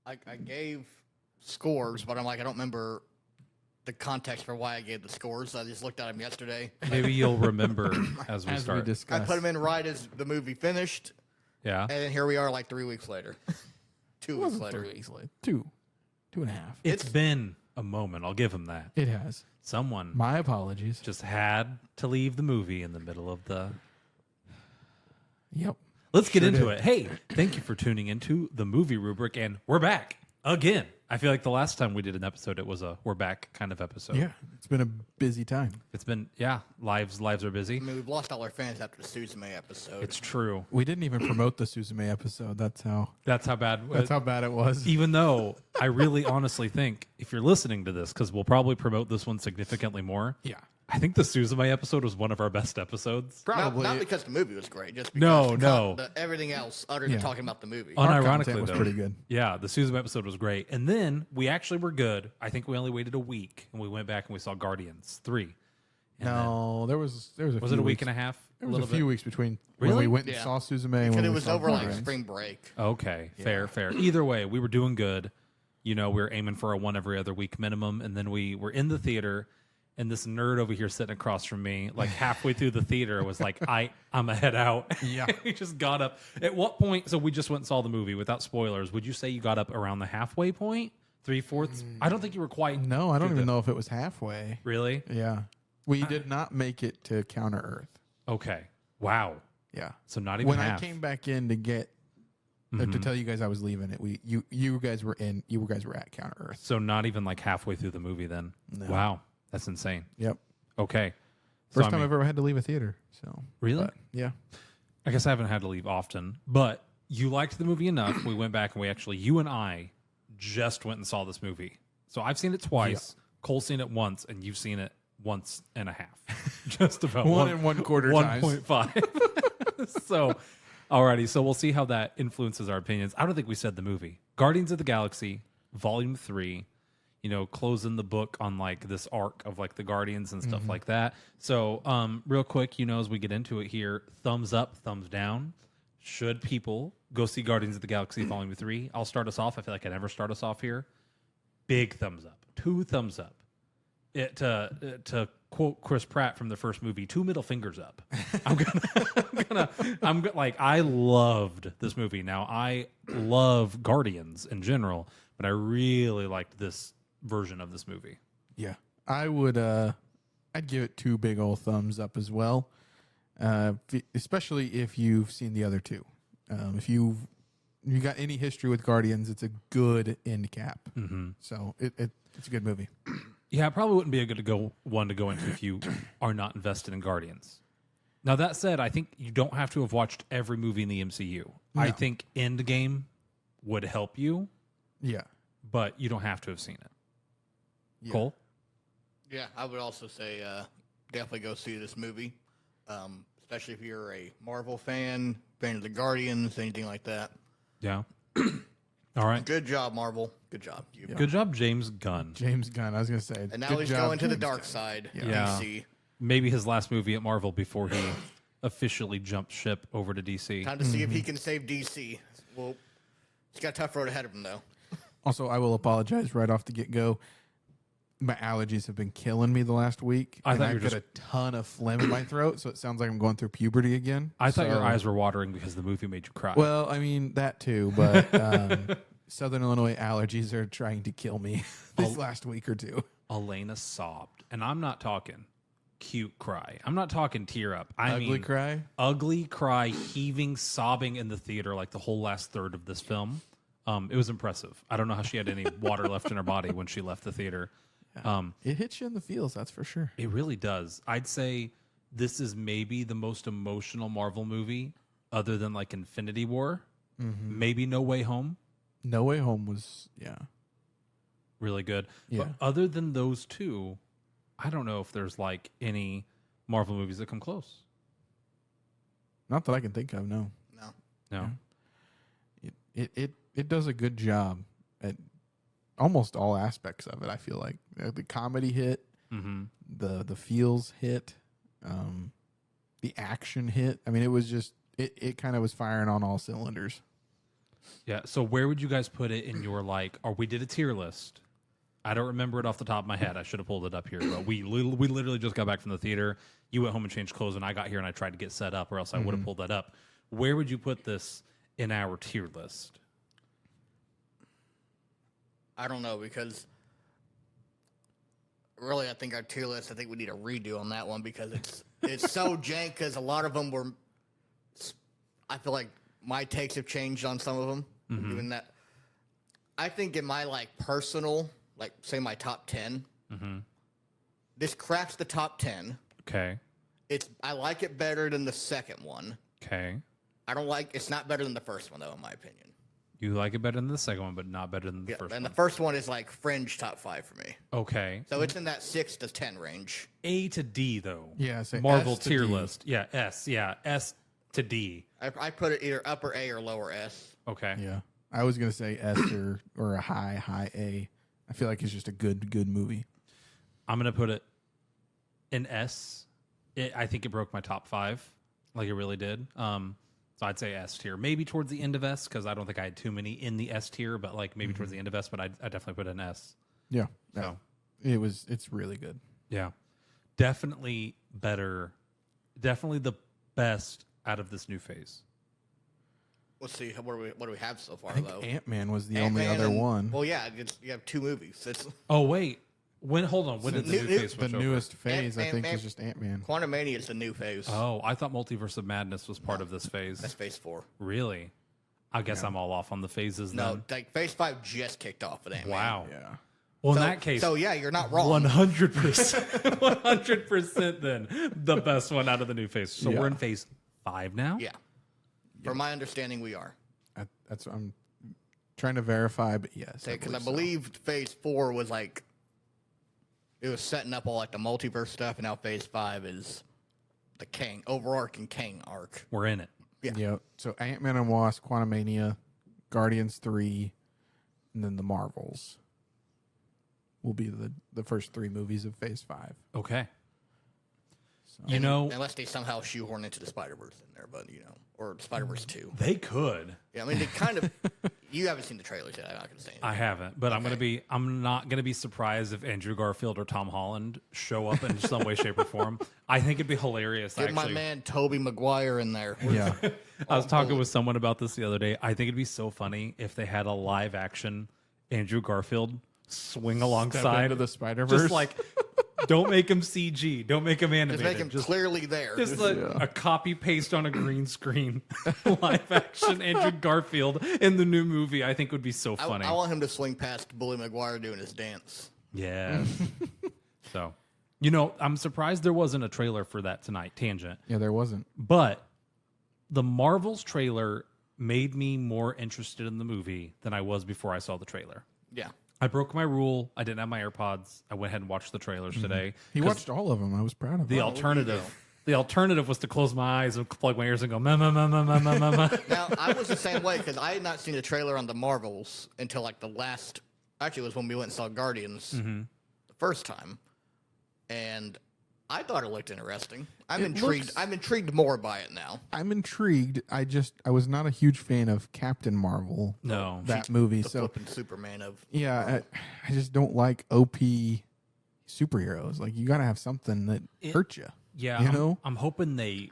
I gave scores, but I'm like, I don't remember the context for why I gave the scores. I just looked at them yesterday. Maybe you'll remember as we As start. we discuss. I put them in right as the movie finished, Yeah. and then here we are like 3 weeks later. 2 It weeks wasn't later. 3 weeks later. 2.5. It's been a moment. I'll give him that. It has. Someone My apologies. just had to leave the movie in the middle of the... Yep. Let's get Sure into did. it. Hey, thank you for tuning into the Movie Rubric, and we're back again. I feel like the last time we did an episode, it was a we're back kind of episode. Yeah. It's been a busy time. It's been, lives are busy. I mean, we've lost all our fans after the Suzume episode. It's true. We didn't even promote the Suzume episode. That's how That's how bad it was. even though I really honestly think if you're listening to this, because we'll probably promote this one significantly more. Yeah. I think the Suzume episode was one of our best episodes. Probably. Not because the movie was great, just No, because no. everything else other than Yeah. talking about the movie. Our Unironically, content was though, pretty good. Yeah, the Suzume episode was great. And then we actually were good. I think we only waited a week, and we went back and we saw Guardians 3. And No, there was a then, few was it a week weeks. and a half? There was a few weeks between when Really? we went and Yeah. saw Suzume and Because when it we was saw over like Guardians. spring break. Okay, Yeah. fair. Either way, we were doing good. You know, we were aiming for a one every other week minimum, and then we were in the theater, and this nerd over here sitting across from me, like halfway through the theater, was like, I'm a head out. Yeah. He just got up. At what point, so we just went and saw the movie without spoilers, would you say you got up around the halfway point? 3/4? I don't think you were quite. No, I don't through even the- know if it was halfway. Really? Yeah. We did not make it to Counter Earth. Okay. Wow. Yeah. So not even When half. I came back in to get to tell you guys I was leaving it, you guys were at Counter Earth. So not even like halfway through the movie then. No. Wow. That's insane. Yep. Okay. First So, I time mean, I've ever had to leave a theater. So Really? but, yeah. I guess I haven't had to leave often, but you liked the movie enough. We went back and you and I just went and saw this movie. So I've seen it twice. Cole's seen it once, and you've seen it once and a half. Just about One and one quarter times. 1.5. So, alrighty. So we'll see how that influences our opinions. I don't think we said the movie. Guardians of the Galaxy, Volume 3. You know, closing the book on like this arc of like the Guardians and stuff like that. So, real quick, as we get into it here, thumbs up, thumbs down. Should people go see Guardians of the Galaxy Volume 3? I'll start us off. I feel like I never start us off here. Big thumbs up. 2 thumbs up. To quote Chris Pratt from the first movie, 2 middle fingers up. I loved this movie. Now, I love Guardians in general, but I really liked this version of this movie. Yeah. I would I'd give it 2 big old thumbs up as well. Especially if you've seen the other 2. If you got any history with Guardians, it's a good end cap. Mm-hmm. So it's a good movie. Yeah, it probably wouldn't be a good one to go into if you are not invested in Guardians. Now, that said, I think you don't have to have watched every movie in the MCU. I think Endgame would help you, Yeah. but you don't have to have seen it. Yeah. Cole? Yeah, I would also say definitely go see this movie, especially if you're a Marvel fan of the Guardians, anything like that. Yeah. All right. Good job, Marvel. Good job. Good job, James Gunn. James Gunn, I was going to say. And now good he's job, going to the James dark Gunn. side. Yeah. DC. Maybe his last movie at Marvel before he officially jumped ship over to DC. Time to see if he can save DC. Well, he's got a tough road ahead of him, though. Also, I will apologize right off the get-go. My allergies have been killing me the last week. I and thought you I've were got a ton of phlegm in my throat, so it sounds like I'm going through puberty again. I thought your So- eyes were watering because the movie made you cry. Well, I mean, that too, but Southern Illinois allergies are trying to kill me this last week or 2. Elena sobbed. And I'm not talking cute cry. I'm not talking tear up. I Ugly mean, cry? ugly cry, heaving, sobbing in the theater like the whole last third of this film. It was impressive. I don't know how she had any water left in her body when she left the theater. It hits you in the feels, that's for sure. It really does. I'd say this is maybe the most emotional Marvel movie other than like Infinity War. Maybe No Way Home. No Way Home was, Really good. Yeah. But other than those two, I don't know if there's like any Marvel movies that come close. not that I can think of, no. No. No. It does a good job at almost all aspects of it, I feel like. The comedy hit, Mm-hmm. the feels hit, the action hit. I mean, it was just, it kind of was firing on all cylinders. Yeah. So where would you guys put it in your like? Or we did a tier list. I don't remember it off the top of my head. I should have pulled it up here, but we literally just got back from the theater. You went home and changed clothes, and I got here and I tried to get set up, or else I would have pulled that up. Where would you put this in our tier list? I don't know, because really, I think our tier list, I think we need a redo on that one, because it's so jank, because a lot of them were, I feel like my takes have changed on some of them. Even that, I think in my like personal, like say my top 10, this cracks the top 10. Okay. I like it better than the second one. Okay. It's not better than the first one though, in my opinion. You like it better than the second one, but not better than the first And one. the first one is like fringe top 5 for me. Okay. So it's in that 6 to 10 range. A to D though. Yeah, say Marvel S to tier D. list. Yeah, S. Yeah, S to D. I put it either upper A or lower S. Okay. Yeah, I was gonna say S or a high A. I feel like it's just a good movie. I'm gonna put it in S. I think it broke my top 5, like it really did. So I'd say S tier, maybe towards the end of S, because I don't think I had too many in the S tier, but like maybe towards the end of S. But I definitely put it in S. Yeah, So it's really good. yeah, definitely better, definitely the best out of this new phase. Let's see, what do we have so far I think though? Ant-Man was the only Ant-Man other and- one. Well, yeah, you have 2 movies. It's Oh wait, hold on. When did the new phase The switch over? newest phase, I think, Ant-Man- is just Ant-Man. Quantumania is the new phase. Oh, I thought Multiverse of Madness was part of this phase. That's phase 4. Really? I guess I'm all off on the phases No, then. like phase 5 just kicked off with Ant-Man. Wow. Yeah. Well, So, in that case, so yeah, you're not wrong. 100%, 100% then the best one out of the new phase. So Yeah. we're in phase 5 now? Yeah. From my understanding, we are. That's what I'm trying to verify, but yes. Because I so. believe phase 4 was like, it was setting up all like the multiverse stuff, and now phase 5 is the overarching Kang arc. We're in it. Yeah. So Ant-Man and Wasp, Quantumania, Guardians 3, and then the Marvels will be the first 3 movies of Phase 5. Okay. So. You know, Unless they somehow shoehorn into the Spider-Verse in there, but or Spider-Verse 2. they could. Yeah, I mean, they kind of. You haven't seen the trailers yet. I'm not going to say anything. I haven't, but I'm not gonna be surprised if Andrew Garfield or Tom Holland show up in some way, shape, or form. I think it'd be hilarious. Get my actually. man Tobey Maguire in there. Yeah. I was talking with someone about this the other day. I think it'd be so funny if they had a live action Andrew Garfield swing Step alongside into the Spider-Verse. Just like, don't make him CG, don't make him animated, Just make him clearly there. just a copy paste on a green screen live action Andrew Garfield in the new movie. I think would be so funny. I want him to swing past Bully Maguire doing his dance. Yeah. So, I'm surprised there wasn't a trailer for that tonight. Tangent. Yeah, there wasn't. But the Marvels trailer made me more interested in the movie than I was before I saw the trailer. Yeah. I broke my rule. I didn't have my AirPods. I went ahead and watched the trailers today. He 'Cause watched all of them. I was proud of the him. alternative was to close my eyes and plug my ears and go ma ma ma ma ma ma ma ma. Now, I was the same way because I had not seen a trailer on the Marvels until like actually, it was when we went and saw Guardians the first time. And I thought it looked interesting. I'm intrigued. I'm intrigued more by it now. I'm intrigued. I was not a huge fan of Captain Marvel. No. That movie. The So flipping Superman of. yeah, I just don't like OP superheroes. Like you got to have something that hurts you. Yeah, I'm hoping they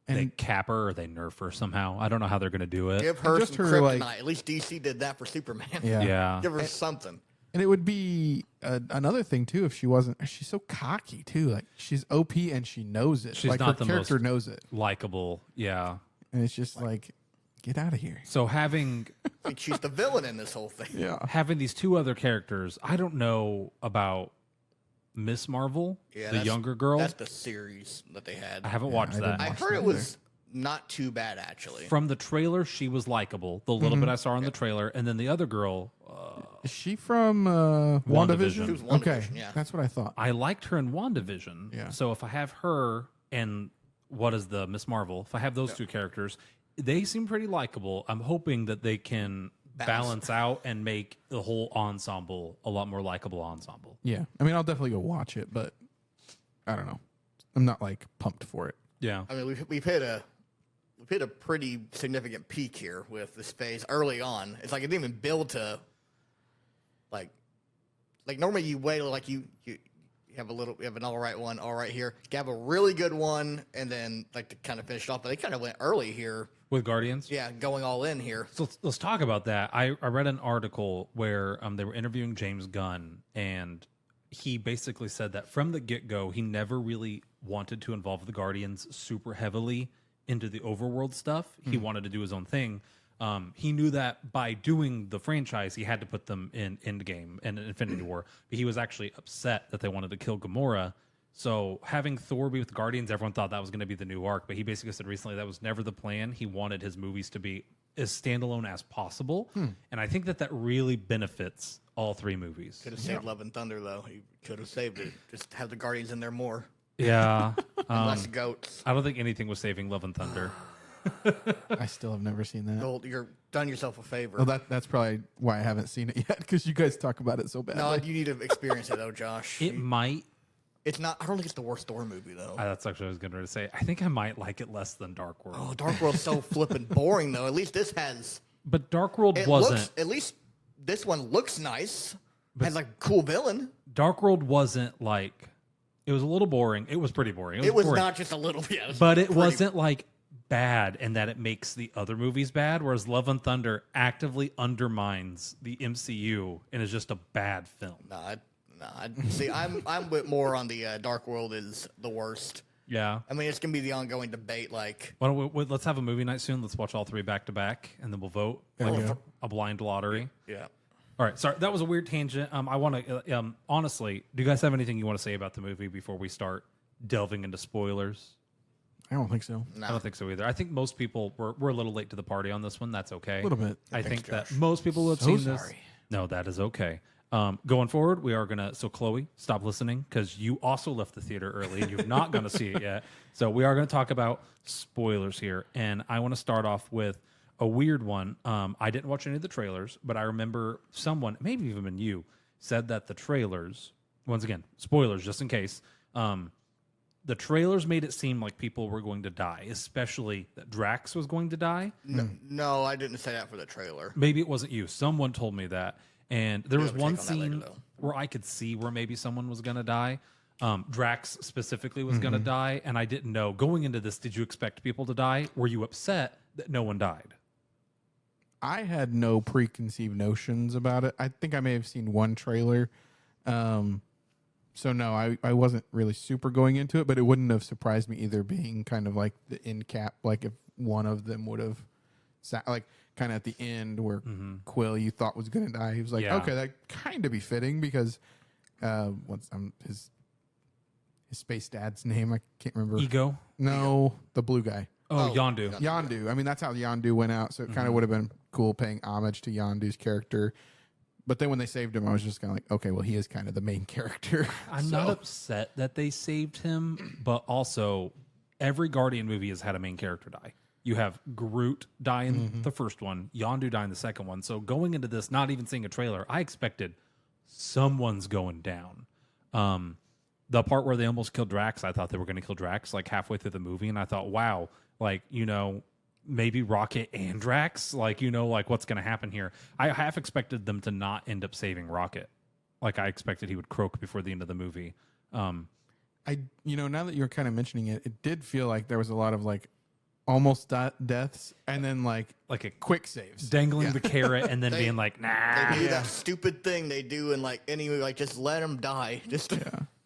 And- cap her or they nerf her somehow. I don't know how they're going to do it. Give her just some her, kryptonite. like- At least DC did that for Superman. Yeah. Yeah. Give her something. And it would be another thing too if she wasn't. She's so cocky too. Like she's OP and she knows it. She's like not her the character most- knows it, Likeable. Yeah. and it's just like, get out of here. So having Like she's the villain in this whole thing. Yeah. having these 2 other characters, I don't know about Miss Marvel, Yeah, the younger girl. That's the series that they had. I haven't Yeah, watched I that. didn't I watch heard that it was not too bad actually. From the trailer, she was likable. The little bit I saw in the trailer, and then the other girl, Is she from WandaVision. WandaVision? She was Okay, WandaVision, yeah. that's what I thought. I liked her in WandaVision. Yeah. So if I have her and what is the Miss Marvel, if I have those 2 characters, they seem pretty likable. I'm hoping that they can balance out and make the whole ensemble a lot more likable ensemble. Yeah, I mean, I'll definitely go watch it, but I don't know. I'm not like pumped for it. Yeah. I mean, hit a pretty significant peak here with this phase early on. It's like it didn't even build to like normally you wait like you have you have an all right here. You have a really good one, and then like to kind of finish it off. But they kind of went early here with Guardians. Yeah, going all in here. So let's talk about that. I read an article where they were interviewing James Gunn, and he basically said that from the get-go, he never really wanted to involve the Guardians super heavily into the overworld stuff. He wanted to do his own thing. He knew that by doing the franchise, he had to put them in Endgame and Infinity War. But he was actually upset that they wanted to kill Gamora. So having Thor be with the Guardians, everyone thought that was going to be the new arc. But he basically said recently that was never the plan. He wanted his movies to be as standalone as possible. And I think that really benefits all three movies. Could have saved Love and Thunder, though. He could have saved it. Just have the Guardians in there more. Yeah. Less goats. I don't think anything was saving Love and Thunder. I still have never seen that. Well, you're done yourself a favor. Well, that's probably why I haven't seen it yet, because you guys talk about it so badly. No, you need to experience it, though, Josh. It might. It's not. I don't think it's the worst Thor movie, though. That's actually what I was going to say. I think I might like it less than Dark World. Oh, Dark World's so flippin' boring, though. At least this has. But Dark World It wasn't. looks, at least this one looks nice. Has like a cool villain. Dark World wasn't like. It was a little boring. It was pretty boring. It was boring. not just a little. Yeah, But it wasn't like bad in that it makes the other movies bad, whereas Love and Thunder actively undermines the MCU and is just a bad film. See, I'm with more on the Dark World is the worst. Yeah. I mean, it's gonna be the ongoing debate. Like, Why don't we, let's have a movie night soon. Let's watch all three back to back, and then we'll vote like a blind lottery. yeah, All right. Sorry, that was a weird tangent. I want to honestly, do you guys have anything you want to say about the movie before we start delving into spoilers? I don't think so. I don't think so either. I think most people were a little late to the party on this one. That's okay. A little bit. I Thanks, think that Josh. most people who have So seen sorry. this. No, that is okay. Going forward, we are gonna. So Chloe, stop listening because you also left the theater early and you've not gonna see it yet. So we are gonna talk about spoilers here, and I want to start off with a weird one. I didn't watch any of the trailers, but I remember someone, maybe even you, said that the trailers. Once again, spoilers, just in case. The trailers made it seem like people were going to die, especially that Drax was going to die. no, I didn't say that for the trailer. Maybe it wasn't you. Someone told me that. And there was have a one take on that later, scene though. where I could see where maybe someone was going to die. Drax specifically was going to die. And I didn't know. Going into this, did you expect people to die? Were you upset that no one died? I had no preconceived notions about it. I think I may have seen one trailer. So no, I wasn't really super going into it, but it wouldn't have surprised me either, being kind of like the end cap, like if one of them would have sat like kind of at the end where Quill you thought was going to die. He was like, Yeah. okay, that kind of be fitting because what's his space dad's name? I can't remember. Ego? No, the blue guy. Oh, Oh, Yondu. Yondu. I mean, that's how Yondu went out. So it kind of would have been cool paying homage to Yondu's character. But then when they saved him, I was just kind of like, okay, well, he is kind of the main character. I'm not upset that they saved him, but also every Guardian movie has had a main character die. You have Groot die in the first one, Yondu die in the second one. So going into this, not even seeing a trailer, I expected someone's going down. The part where they almost killed Drax, I thought they were going to kill Drax like halfway through the movie. And I thought, wow, like, maybe Rocket and Drax, like, like what's going to happen here. I half expected them to not end up saving Rocket. Like I expected he would croak before the end of the movie. Now that you're kind of mentioning it, it did feel like there was a lot of like almost deaths and then like Like a quick saves. dangling the carrot and then They- being like, nah. They do that stupid thing they do in like any movie, like just let him die. Just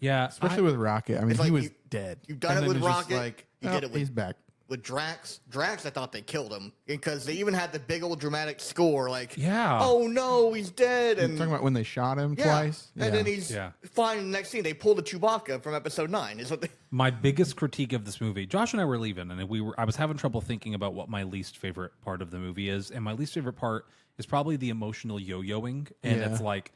Yeah. Especially with Rocket. I mean, It's he like was dead. you've done And it then with it's just Rocket, Like, you did it with- he's back. with Drax, I thought they killed him because they even had the big old dramatic score, like, Yeah. oh no, he's dead, You're and talking about when they shot him yeah, twice? and then he's Yeah. fine. The next scene, they pulled the Chewbacca from Episode 9. Is what they? My biggest critique of this movie, Josh and I were leaving, and I was having trouble thinking about what my least favorite part of the movie is, and my least favorite part is probably the emotional yo-yoing, and Yeah. it's like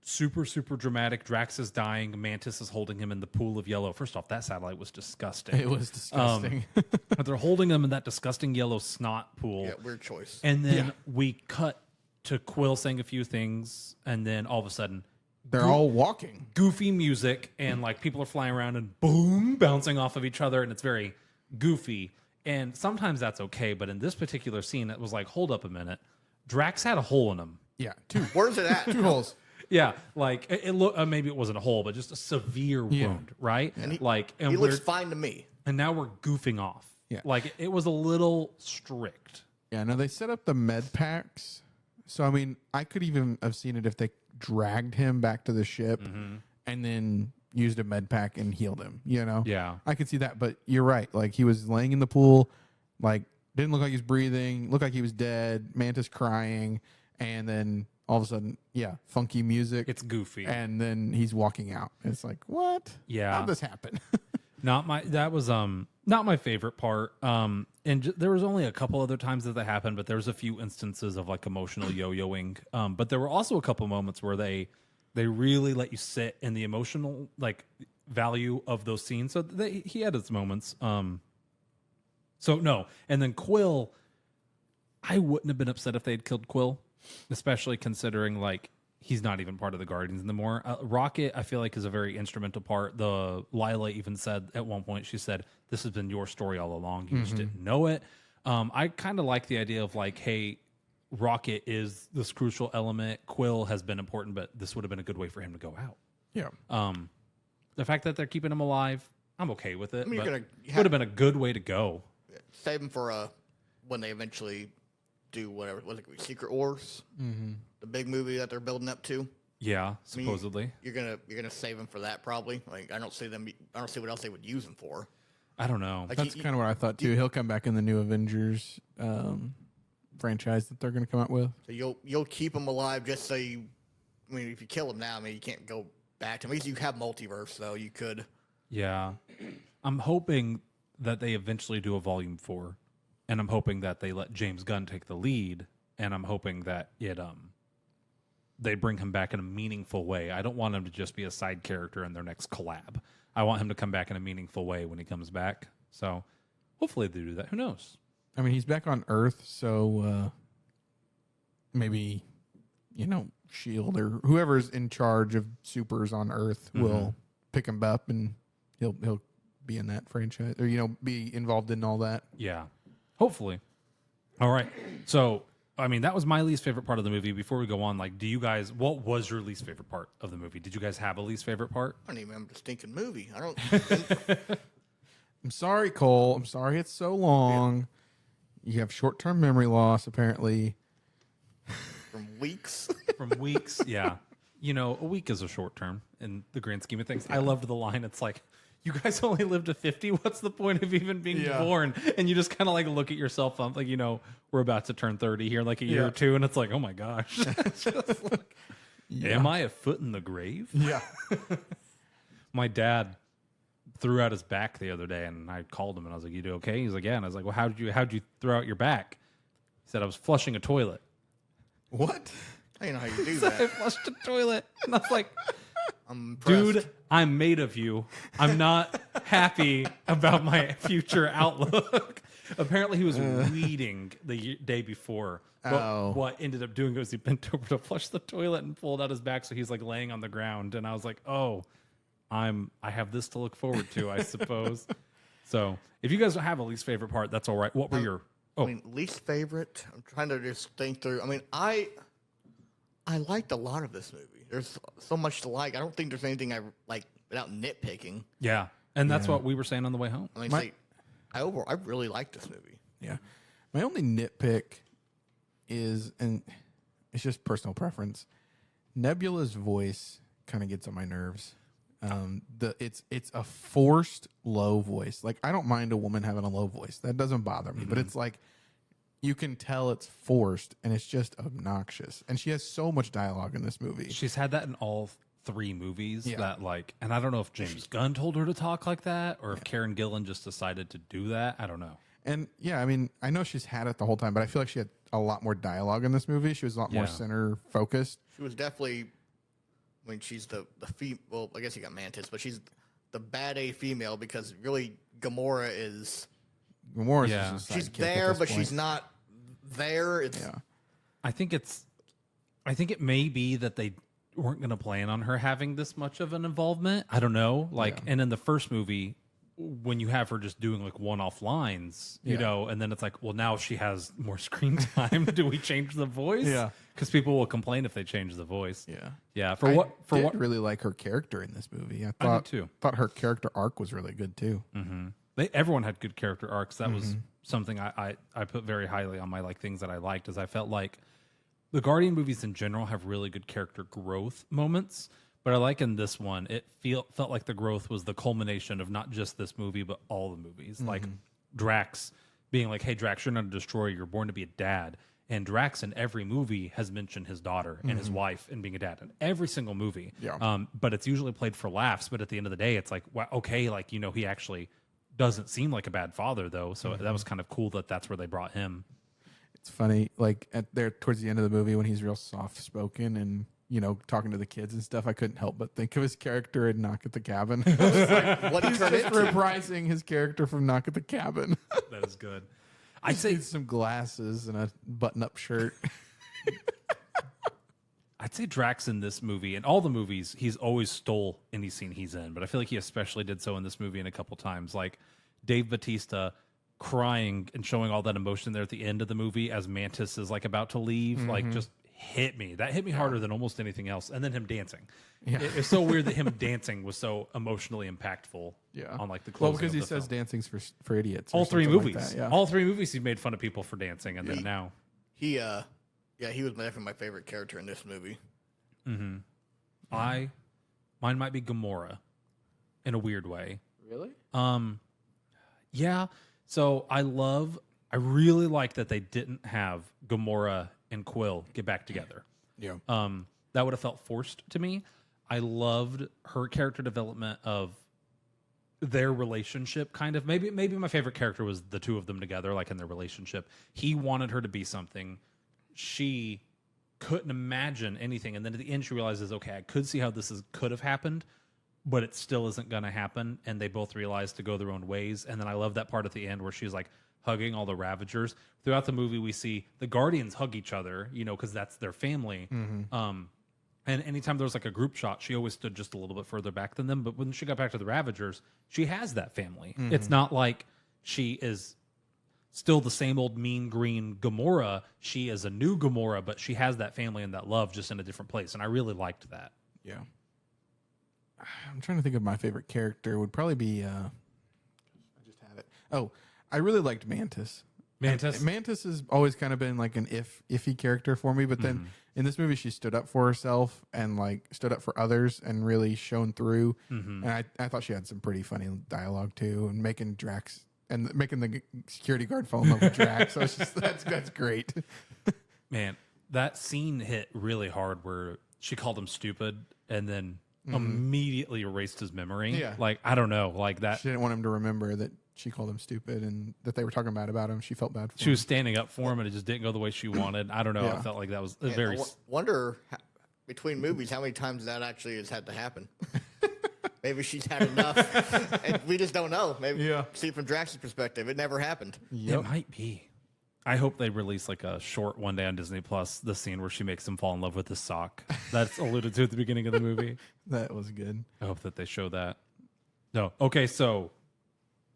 super, super dramatic. Drax is dying, Mantis is holding him in the pool of yellow. First off, that satellite was disgusting. It was disgusting. But they're holding him in that disgusting yellow snot pool. Yeah, weird choice. And then we cut to Quill saying a few things, and then all of a sudden, They're all walking. goofy music, and like people are flying around and boom, bouncing off of each other, and it's very goofy. And sometimes that's okay, but in this particular scene, it was like, hold up a minute. Drax had a hole in him. Yeah, two. Where's it at? 2 holes. Yeah, like it looked. Maybe it wasn't a hole, but just a severe wound, right? And He looks fine to me. And now we're goofing off. Yeah. Like it was a little strict. Yeah, no, they set up the med packs. So, I mean, I could even have seen it if they dragged him back to the ship and then used a med pack and healed him, you know? Yeah. I could see that, but you're right. Like, he was laying in the pool, like, didn't look like he was breathing, looked like he was dead, Mantis crying, and then all of a sudden, yeah, funky music. It's goofy. And then he's walking out. It's like, what? Yeah. How'd this happen? That was not my favorite part. There was only a couple other times that happened, but there was a few instances of like emotional yo-yoing. But there were also a couple moments where they really let you sit in the emotional like value of those scenes. So he had his moments. So no, and then Quill, I wouldn't have been upset if they had killed Quill, especially considering like he's not even part of the Guardians anymore. Rocket, I feel like, is a very instrumental part. Lila even said at one point, she said, "This has been your story all along. You just didn't know it." I kind of like the idea of like, hey, Rocket is this crucial element. Quill has been important, but this would have been a good way for him to go out. Yeah. The fact that they're keeping him alive, I'm okay with it. I mean, but you're it gonna would have been a good way to go. save him for when they eventually do whatever. What's it called? Secret Wars, the big movie that they're building up to. Yeah, I mean, supposedly. you're gonna save him for that probably. Like I don't see what else they would use him for. I don't know. Like, That's kind of what I thought too. He'll come back in the new Avengers franchise that they're going to come out with. So you'll keep him alive just so you. I mean, if you kill him now, I mean you can't go back to him. At least you have multiverse, though. You could. Yeah. I'm hoping that they eventually do a volume 4, and I'm hoping that they let James Gunn take the lead, and I'm hoping that they bring him back in a meaningful way. I don't want him to just be a side character in their next collab. I want him to come back in a meaningful way when he comes back. So hopefully they do that. Who knows? I mean, he's back on Earth, so maybe, S.H.I.E.L.D. or whoever's in charge of supers on Earth will pick him up, and he'll be in that franchise, or be involved in all that. Yeah, hopefully. All right. So, I mean, that was my least favorite part of the movie. Before we go on, like, what was your least favorite part of the movie? Did you guys have a least favorite part? I don't even remember the stinking movie. I don't. I'm sorry, Cole. I'm sorry it's so long. You have short-term memory loss, apparently. From weeks. From weeks, yeah. A week is a short term in the grand scheme of things. I loved the line. It's like, you guys only lived to 50. What's the point of even being born? And you just kind of like look at yourself up, like, we're about to turn 30 here in like a year or two. And it's like, oh my gosh. Am I a foot in the grave? Yeah. My dad threw out his back the other day, and I called him and I was like, "You do okay?" He's like, "Yeah." And I was like, "Well, how'd you throw out your back?" He said, "I was flushing a toilet." What? I don't know how you do I that. flushed a toilet. And I was like, I'm impressed. dude, I'm made of you. I'm not happy about my future outlook. Apparently, he was reading the day before. But what ended up doing was he bent over to flush the toilet and pulled out his back, so he's like laying on the ground. And I was like, oh, I have this to look forward to, I suppose. So if you guys don't have a least favorite part, that's all right. What were your... I mean, least favorite? I'm trying to just think through. I mean, I liked a lot of this movie. There's so much to like. I don't think there's anything I like without nitpicking. Yeah, and that's what we were saying on the way home. I mean, I really like this movie. Yeah. My only nitpick is, and it's just personal preference, Nebula's voice kind of gets on my nerves. It's a forced low voice. Like, I don't mind a woman having a low voice. That doesn't bother me. But it's like, you can tell it's forced, and it's just obnoxious. And she has so much dialogue in this movie. She's had that in all 3 movies. That like, and I don't know if James Gunn told her to talk like that, or if Karen Gillan just decided to do that. I don't know. And yeah, I mean, I know she's had it the whole time, but I feel like she had a lot more dialogue in this movie. She was a lot more center focused. She was definitely. I mean, she's the female. Well, I guess you got Mantis, but she's the bad A female because really Gamora is. Gamora's just a she's sidekick there, at but this she's point. not there. It's I think it may be that they weren't going to plan on her having this much of an involvement. I don't know. Like, and in the first movie, when you have her just doing like one-off lines, you Yeah. know, and then it's like, well, now she has more screen time. Do we change the voice? Yeah. Because people will complain if they change the voice. Yeah. Yeah. I did really like her character in this movie. I thought too. Thought her character arc was really good too. Everyone had good character arcs. That was something I put very highly on my like things that I liked, is I felt like the Guardian movies in general have really good character growth moments. But I like in this one, it felt like the growth was the culmination of not just this movie, but all the movies. Like Drax being like, hey, Drax, you're not a destroyer. You're born to be a dad. And Drax in every movie has mentioned his daughter and his wife and being a dad in every single movie. Yeah. But it's usually played for laughs. But at the end of the day, it's like, well, okay, like, you know, he actually doesn't seem like a bad father, though. So that was kind of cool that that's where they brought him. It's funny, like towards the end of the movie when he's real soft spoken and, you know, talking to the kids and stuff. I couldn't help but think of his character in Knock at the Cabin. What he He's turned just into. reprising his character from Knock at the Cabin. That is good. I'd I'd say say some glasses and a button-up shirt. Drax in this movie and all the movies, he's always stole any scene he's in, but I feel like he especially did so in this movie and a couple times. Like Dave Bautista crying and showing all that emotion there at the end of the movie as Mantis is like about to leave, like just hit me. That hit me harder than almost anything else. And then him dancing. Yeah. It's so weird that him dancing was so emotionally impactful. Yeah. On like the Well, closing because he of the says film. dancing's for idiots. or All three something like movies. that, yeah. All three movies he made fun of people for dancing, and then now He was definitely my favorite character in this movie. mine might be Gamora in a weird way. Really? Yeah. So I really like that they didn't have Gamora and Quill get back together. Yeah. That would have felt forced to me. I loved her character development of their relationship, kind of. Maybe my favorite character was the two of them together, like in their relationship. He wanted her to be something. She couldn't imagine anything. And then at the end, she realizes, okay, I could see how could have happened, but it still isn't going to happen. And they both realize to go their own ways. And then I love that part at the end where she's like hugging all the Ravagers. Throughout the movie, we see the Guardians hug each other, you know, because that's their family. And anytime there was like a group shot, she always stood just a little bit further back than them. But when she got back to the Ravagers, she has that family. It's not like she is still the same old mean green Gamora. She is a new Gamora, but she has that family and that love just in a different place. And I really liked that. Yeah. I'm trying to think of my favorite character. Would probably be. I just had it. Oh, I really liked Mantis. Mantis has always kind of been like an iffy character for me, but then in this movie she stood up for herself and like stood up for others and really shone through. And I thought she had some pretty funny dialogue too, and making Drax and making the security guard fall in love with Drax. So it's just that's great. Man, that scene hit really hard where she called him stupid and then immediately erased his memory. Yeah. Like, I don't know, like that. She didn't want him to remember that she called him stupid and that they were talking bad about him. She felt bad for She him. was standing up for him and it just didn't go the way she wanted. I don't know. I Yeah. felt like that was a And very. I wonder between movies how many times that actually has had to happen. Maybe she's had enough, and we just don't know. Maybe see from Drax's perspective, it never happened. It might be. I hope they release like a short one day on Disney Plus, the scene where she makes him fall in love with his sock. That's alluded to at the beginning of the movie. That was good. I hope that they show that. No. Okay, so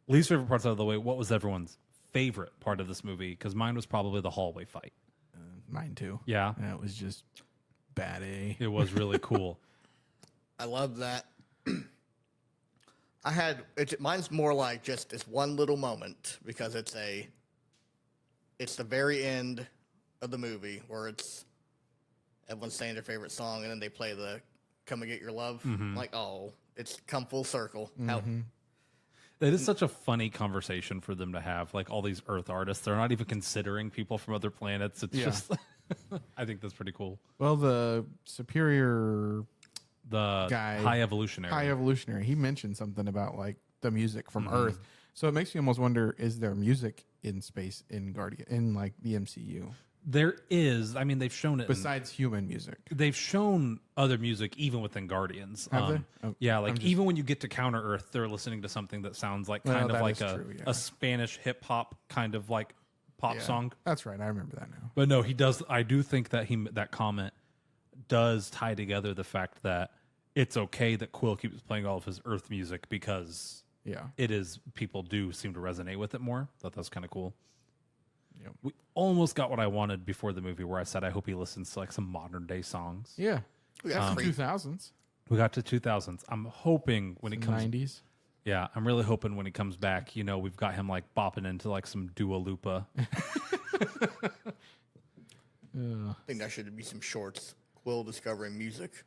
least favorite parts out of the way. What was everyone's favorite part of this movie? Because mine was probably the hallway fight. Mine too. Yeah. That was just bad A. It was really cool. I love that. Mine's more like just this one little moment because it's the very end of the movie where it's everyone's saying their favorite song and then they play the "Come and Get Your Love." Like, oh, it's come full circle. How It is such a funny conversation for them to have. Like all these Earth artists, they're not even considering people from other planets. It's just, I think that's pretty cool. Well, the superior The guy, high evolutionary. he mentioned something about like the music from Earth. So it makes you almost wonder: is there music in space in Guardian in like the MCU There is. I mean, they've shown it. besides human music? They've shown other music even within Guardians. Have they? Oh, yeah, like even when you get to Counter Earth, they're listening to something that sounds like Well, kind of that like is true, yeah. a Spanish hip hop kind of like pop Yeah, song. That's right. I remember that now. But no, he does. I do think that that comment does tie together the fact that it's okay that Quill keeps playing all of his Earth music because Yeah. it is, people do seem to resonate with it more. Thought that was kind of cool. Yep. We almost got what I wanted before the movie, where I said I hope he listens to like some modern day songs. Yeah. We got free 2000s. We got to 2000s. I'm hoping when it comes 90s. Yeah, I'm really hoping when he comes back, we've got him like bopping into like some Dua Lipa. I think that should be some shorts. Quill discovering music.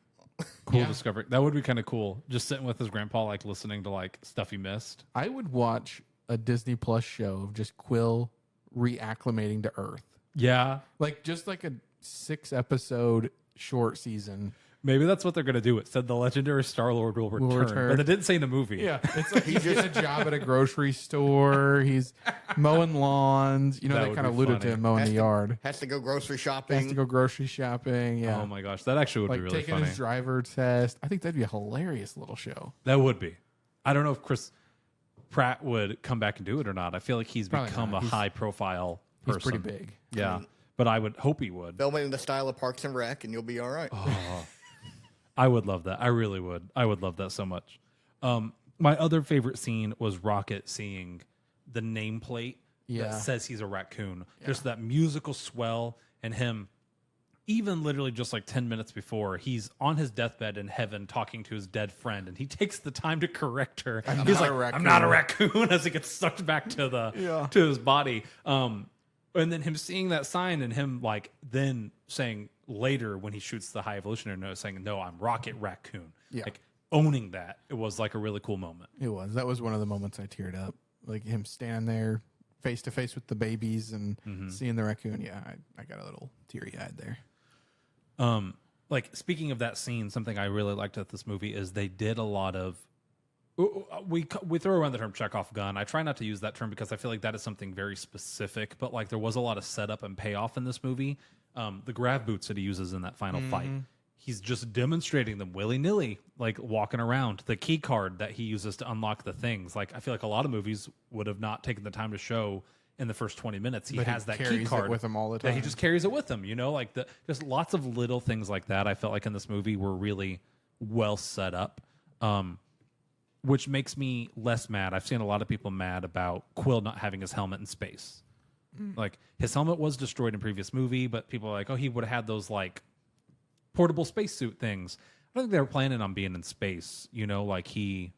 Cool discovery. That would be kind of cool. Just sitting with his grandpa, like listening to like stuff he missed. I would watch a Disney Plus show of just Quill reacclimating to Earth. Yeah, Like just like a 6-episode short season. maybe that's what they're gonna do. It said the legendary Star-Lord will return, but it didn't say in the movie. Yeah, it's like he's getting a job at a grocery store. He's mowing lawns. That They would kind of be alluded to funny. him mowing the yard. Has to go grocery Has shopping. to go grocery shopping. Yeah. Oh my gosh, that actually would like be really taking funny. his driver test. I think that'd be a hilarious little show. That would be. I don't know if Chris Pratt would come back and do it or not. I feel like he's Probably become not. a high-profile He's person. pretty big. Yeah, but I would hope he would. Film it in the style of Parks and Rec, and you'll be all right. I would love that. I really would. I would love that so much. My other favorite scene was Rocket seeing the nameplate Yeah. that says he's a raccoon. Just that musical swell, and him, even literally just like 10 minutes before, he's on his deathbed in heaven talking to his dead friend, and he takes the time to correct her. He's not like, a I'm not a raccoon, as he gets sucked back to to his body. And then him seeing that sign, and him like then saying later when he shoots the High Evolutionary note, saying, "No, I'm Rocket Raccoon." Yeah. Like owning that, it was like a really cool moment. It was. That was one of the moments I teared up. Like him standing there face to face with the babies and seeing the raccoon. Yeah, I got a little teary eyed there. Like speaking of that scene, something I really liked at this movie is they did a lot of. We throw around the term Chekhov gun. I try not to use that term because I feel like that is something very specific. But like there was a lot of setup and payoff in this movie. The grav boots that he uses in that final fight, he's just demonstrating them willy nilly, like walking around. The key card that he uses to unlock the things. Like I feel like a lot of movies would have not taken the time to show in the first 20 minutes. He But he has that key carries it card with him all the that he time. just carries it with him. Like just lots of little things like that. I felt like in this movie were really well set up. Which makes me less mad. I've seen a lot of people mad about Quill not having his helmet in space. Like his helmet was destroyed in previous movie, but people are like, oh, he would have had those like portable spacesuit things. I don't think they were planning on being in space. Like he.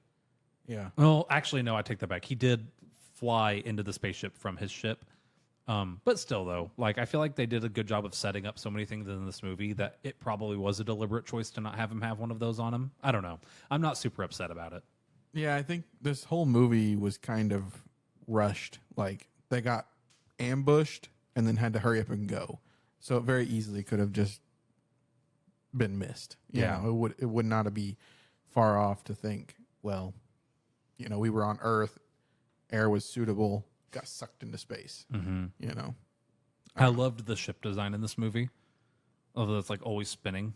Yeah. Well, actually, no, I take that back. He did fly into the spaceship from his ship. But still, though, like I feel like they did a good job of setting up so many things in this movie that it probably was a deliberate choice to not have him have one of those on him. I don't know. I'm not super upset about it. Yeah, I think this whole movie was kind of rushed. Like they got ambushed and then had to hurry up and go. So it very easily could have just been missed. Yeah. It would not be far off to think, well, we were on Earth, air was suitable, got sucked into space. I loved the ship design in this movie. Although it's like always spinning.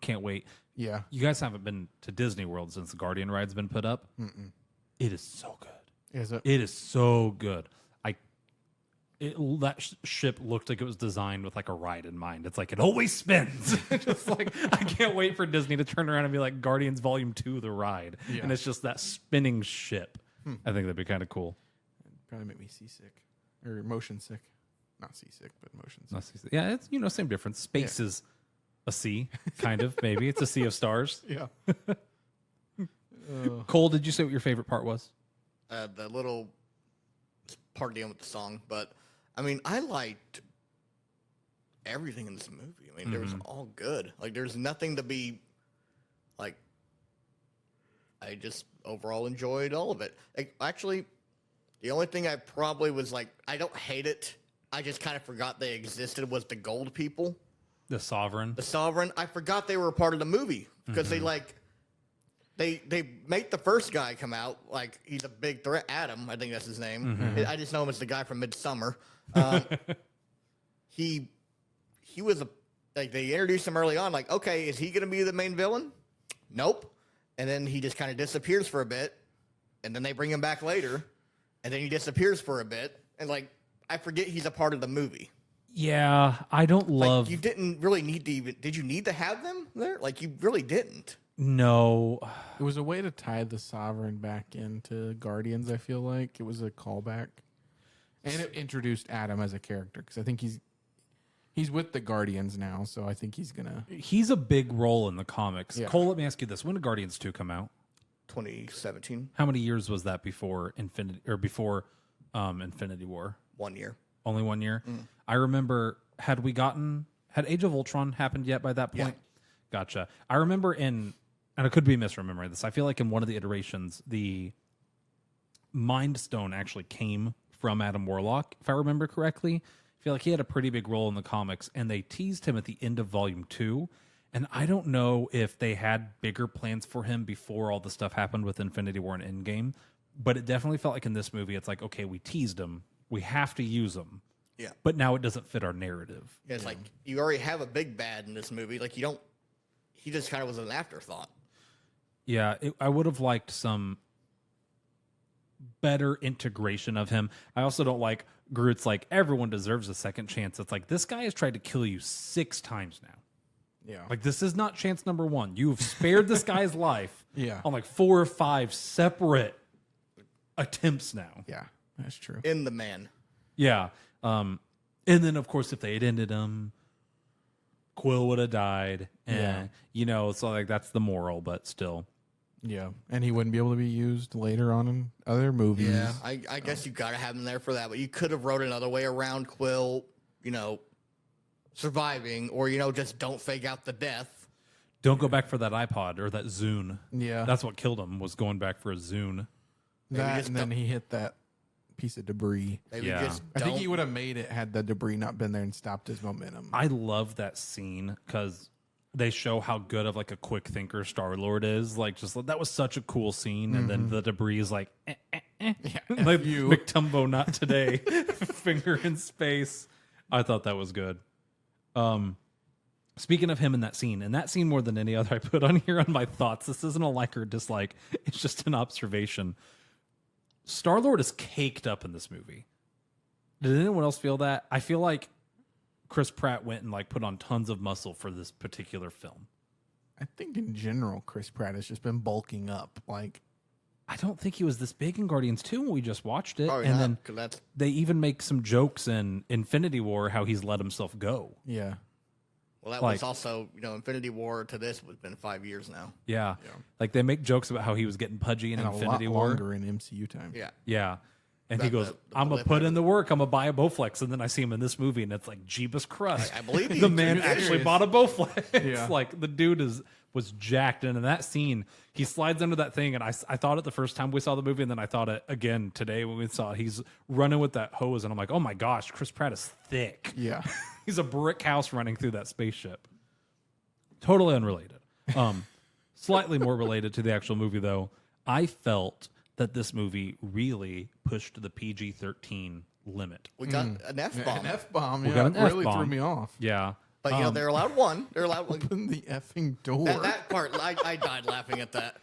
Can't wait. Yeah. You guys haven't been to Disney World since the Guardian ride's been put up. It is so good. Is it? It is so good. That ship looked like it was designed with like a ride in mind. It's like it always spins. Just like I can't wait for Disney to turn around and be like Guardians Volume 2, the ride, Yeah. and it's just that spinning ship. I think that'd be kind of cool. Probably make me seasick or motion sick. Not seasick, but motion sick. Yeah, it's same difference. Space is a sea, kind of maybe it's a sea of stars. Yeah. Cole, did you say what your favorite part was? The little part dealing with the song, but I mean, I liked everything in this movie. I mean, it was all good. Like, there's nothing to be like. I just overall enjoyed all of it. Like, actually, the only thing I probably was like, I don't hate it. I just kind of forgot they existed. Was the gold people, The Sovereign. the sovereign? I forgot they were a part of the movie because they like. They make the first guy come out like he's a big threat. Adam, I think that's his name. I just know him as the guy from Midsummer. He was like they introduced him early on. Like, okay, is he going to be the main villain? Nope. And then he just kind of disappears for a bit, and then they bring him back later, and then he disappears for a bit, and like I forget he's a part of the movie. Yeah, I don't love. Like, you didn't really need to even. Did you need to have them there? Like, you really didn't. No, It was a way to tie the Sovereign back into Guardians. I feel like it was a callback, and it introduced Adam as a character because I think he's with the Guardians now. So I think he's gonna. he's a big role in the comics. Yeah. Cole, let me ask you this: when did Guardians 2 come out? 2017, How many years was that before Infinity War? 1 year. Only 1 year. I remember had Age of Ultron happened yet by that point? Yeah. Gotcha. I remember and I could be misremembering this. I feel like in one of the iterations, the Mind Stone actually came from Adam Warlock, if I remember correctly. I feel like he had a pretty big role in the comics, and they teased him at the end of Volume 2. And I don't know if they had bigger plans for him before all the stuff happened with Infinity War and Endgame, but it definitely felt like in this movie, it's like, okay, we teased him. We have to use him. Yeah. But now it doesn't fit our narrative. Yeah, it's like, you already have a big bad in this movie. Like, he just kind of was an afterthought. Yeah, I would have liked some better integration of him. I also don't like Groot's like, everyone deserves a second chance. It's like, this guy has tried to kill you 6 times now. Yeah. Like, this is not chance number 1. You've spared this guy's life Yeah. on like 4 or 5 separate attempts now. Yeah. That's true. In the man. Yeah. And then, of course, if they had ended him, Quill would have died. And, so like that's the moral, but still. Yeah. And he wouldn't be able to be used later on in other movies. Yeah, I guess you got to have him there for that. But you could have wrote another way around Quill, surviving, or, just don't fake out the death. Don't go back for that iPod or that Zune. Yeah. That's what killed him, was going back for a Zune. That, and then he hit that piece of debris. Maybe Yeah. just I think don't- he would have made it had the debris not been there and stopped his momentum. I love that scene because they show how good of like a quick thinker Star-Lord is. Like, just that was such a cool scene. And then the debris is like, like you. McTumbo, not today. Finger in space. I thought that was good. Speaking of him in that scene, and that scene more than any other I put on here on my thoughts, this isn't a like or dislike, it's just an observation. Star-Lord is caked up in this movie. Did anyone else feel that? I feel like Chris Pratt went and like put on tons of muscle for this particular film. I think in general, Chris Pratt has just been bulking up. Like, I don't think he was this big in Guardians 2 when we just watched it. Probably and not, then 'cause that's they even make some jokes in Infinity War how he's let himself go. yeah. well, that like- was also Infinity War to this has been 5 years now. Yeah. Like they make jokes about how he was getting pudgy in And Infinity a lot War. longer in MCU time. Yeah, Yeah. And he That- goes, the I'm going to blip put and in the work. I'm going to buy a Bowflex. And then I see him in this movie, and it's like, Jeebus Crust. I believe he the man did. actually Serious. bought a Bowflex. Yeah. Like, the dude was jacked. And in that scene, he slides under that thing. And I thought it the first time we saw the movie, and then I thought it again today when we saw it. He's running with that hose. And I'm like, oh my gosh, Chris Pratt is thick. Yeah. He's a brick house running through that spaceship. Totally unrelated. Slightly more related to the actual movie, though. I felt that this movie really pushed the PG-13 limit. we got an F-bomb. An F-bomb. We Yeah. got an It really F-bomb. threw me off. Yeah. But they're allowed one. They're allowed one. Open the effing door. That part, I died laughing at that.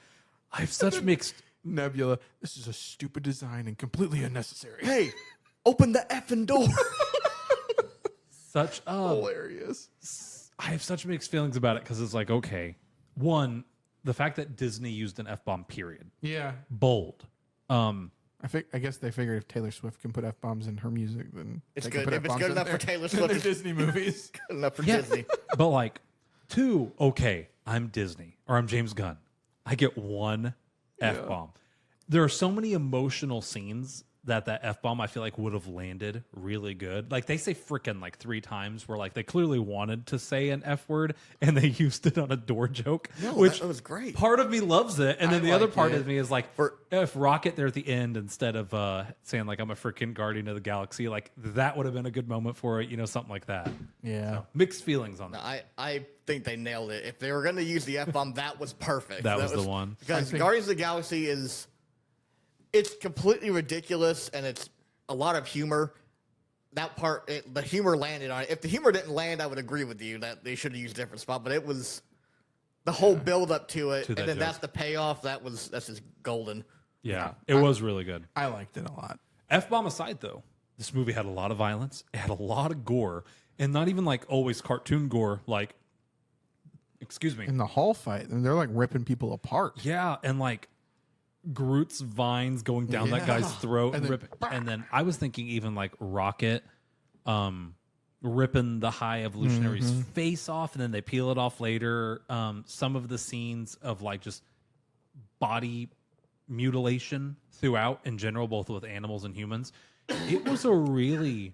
I have such mixed... Nebula, this is a stupid design and completely unnecessary. Hey, open the effing door. Such Hilarious. I have such mixed feelings about it because it's like, okay, one, the fact that Disney used an F-bomb, period. Yeah. Bold. I guess they figured if Taylor Swift can put F-bombs in her music, then It's they can good. put If it's F-bombs good in enough for their- Taylor in Swift, their it's Disney movies. good enough for Yeah. Disney. But like, two, okay, I'm Disney or I'm James Gunn. I get one F-bomb. There are so many emotional scenes that F-bomb I feel like would have landed really good. Like they say frickin' like 3 times where like they clearly wanted to say an F word and they used it on a door joke. No, which that was great. Part of me loves it. And then I the other like part it. of me is like, if Rocket there at the end instead of saying like I'm a frickin' guardian of the galaxy, like that would have been a good moment for it, something like that. Yeah. Mixed feelings on No, that. I think they nailed it. If they were going to use the F-bomb, that was perfect. That was the one. Because think- Guardians of the Galaxy it's completely ridiculous, and it's a lot of humor. That part, the humor landed on it. If the humor didn't land, I would agree with you that they should have used a different spot. But it was the whole build up to it, To that and then joke. that's the payoff. That's just golden. Yeah, it was really good. I liked it a lot. F-bomb aside, though, this movie had a lot of violence. It had a lot of gore, and not even like always cartoon gore. Like, excuse me, In the hall fight, and they're like ripping people apart. yeah, and like Groot's vines going down that guy's throat and then- ripping. And then I was thinking even like Rocket, ripping the High Evolutionary's face off, and then they peel it off later. Some of the scenes of like just body mutilation throughout in general, both with animals and humans. It was a really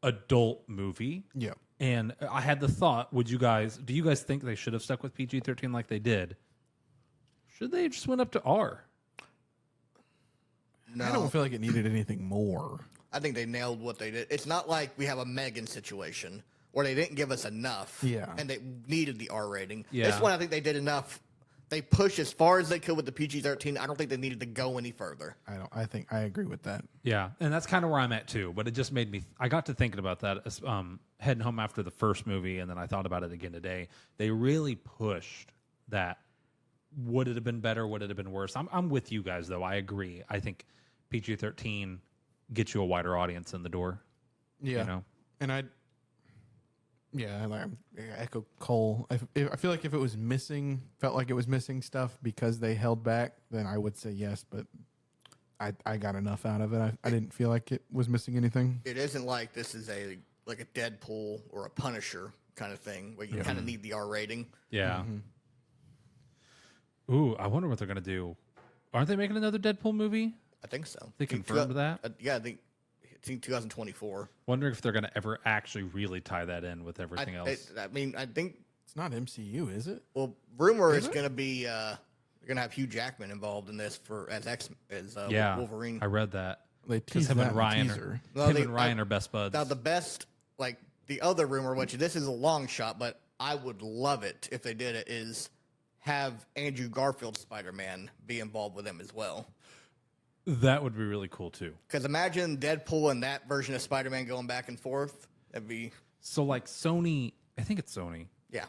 adult movie. Yeah. And I had the thought, do you guys think they should have stuck with PG-13 like they did? Should they have just went up to R? No, I don't feel like it needed anything more. I think they nailed what they did. It's not like we have a Megan situation where they didn't give us enough. Yeah. And they needed the R rating. Yeah. This one, I think they did enough. They pushed as far as they could with the PG-13. I don't think they needed to go any further. I think I agree with that. Yeah, and that's kind of where I'm at too. But it just made me. I got to thinking about that heading home after the first movie, and then I thought about it again today. They really pushed that. Would it have been better? Would it have been worse? I'm with you guys though. I agree. I think PG-13 gets you a wider audience in the door. Yeah. You know? And I echo Cole. I feel like if it was missing, felt like it was missing stuff because they held back, then I would say yes. But I got enough out of it. I didn't feel like it was missing anything. It isn't like this is a Deadpool or a Punisher kind of thing where you kind of need the R rating. Yeah. Ooh, I wonder what they're gonna do. Aren't they making another Deadpool movie? I think so. They confirmed that? Yeah, I think 2024. Wondering if they're gonna ever actually really tie that in with everything else. I mean, I think. It's not MCU, is it? Well, rumor is going to be they're going to have Hugh Jackman involved in this as Yeah, Wolverine. I read that. They Because teased him that and in the Ryan, teaser. Well, him and Ryan are best buds. Now the best, like the other rumor, which this is a long shot, but I would love it if they did it, is have Andrew Garfield's Spider-Man be involved with him as well. That would be really cool too. Because imagine Deadpool and that version of Spider-Man going back and forth. That'd be, So like Sony, I think it's Sony, yeah.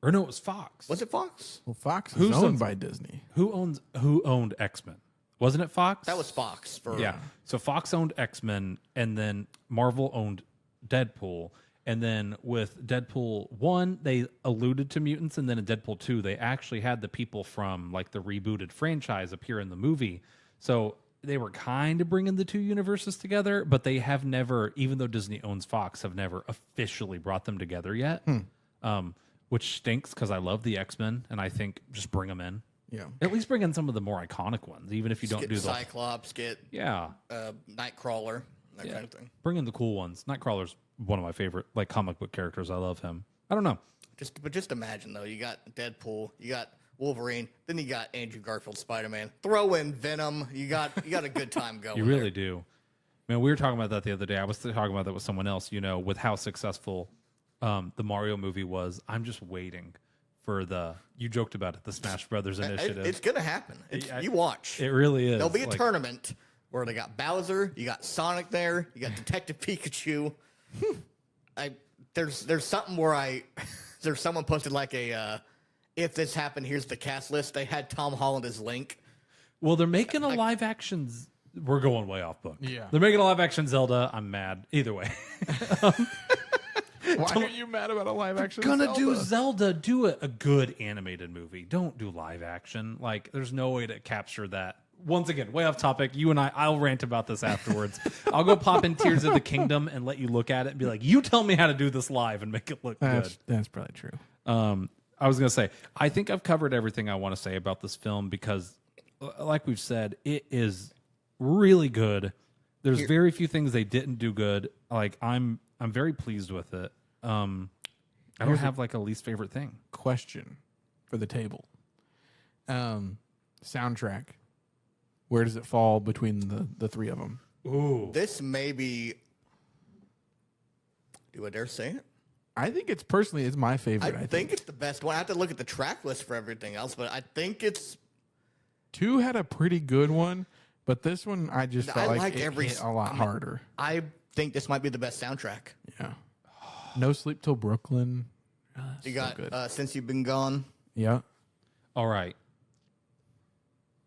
or no, it was Fox. Was it Fox? Well, Fox is Who's owned owns by it? Disney. Who owned X-Men? Wasn't it Fox? That was Fox. Yeah. So Fox owned X-Men, and then Marvel owned Deadpool. And then with Deadpool 1, they alluded to mutants, and then in Deadpool 2, they actually had the people from like the rebooted franchise appear in the movie. So they were kind of bringing the two universes together, but they have never, even though Disney owns Fox, have never officially brought them together yet. Which stinks because I love the X-Men, and I think just bring them in. Yeah. At least bring in some of the more iconic ones, even if you don't Get do the Cyclops, get yeah. Nightcrawler, that kind of thing. Bring in the cool ones. Nightcrawler's one of my favorite like comic book characters. I love him. I don't know. Just imagine though, you got Deadpool, you got Wolverine, then you got Andrew Garfield Spider-Man. Throw in Venom. You got a good time going. You really do. Man, we were talking about that the other day. I was talking about that with someone else. You know, with how successful the Mario movie was. I'm just waiting for you joked about it, the Smash Brothers initiative. It's gonna happen. You watch. It really is. There'll be a Like, tournament where they got Bowser, you got Sonic there, you got Detective Pikachu. There's something where there's someone posted like a if this happened, here's the cast list. They had Tom Holland as Link. Well, they're making a live action. We're going way off book. Yeah. They're making a live action Zelda. I'm mad. Either way. Why are you mad about a live action? Gonna do Zelda. Do a good animated movie. Don't do live action. Like, there's no way to capture that. Once again, way off topic. You and I'll rant about this afterwards. I'll go pop in Tears of the Kingdom and let you look at it and be like, you tell me how to do this live and make it look good. That's probably true. I was going to say, I think I've covered everything I want to say about this film because, like we've said, it is really good. There's very few things they didn't do good. Like, I'm very pleased with it. I don't have like a least favorite thing. Question for the table. Soundtrack. Where does it fall between the three of them? Ooh. This may be. Do I dare say it? I think it's my favorite. I think it's the best one. I have to look at the track list for everything else, but I think it's. 2 had a pretty good one, but this one I just felt I like like it every hit a lot harder. I think this might be the best soundtrack. Yeah. No Sleep Till Brooklyn. You So got good. Since You've Been Gone. Yeah. All right.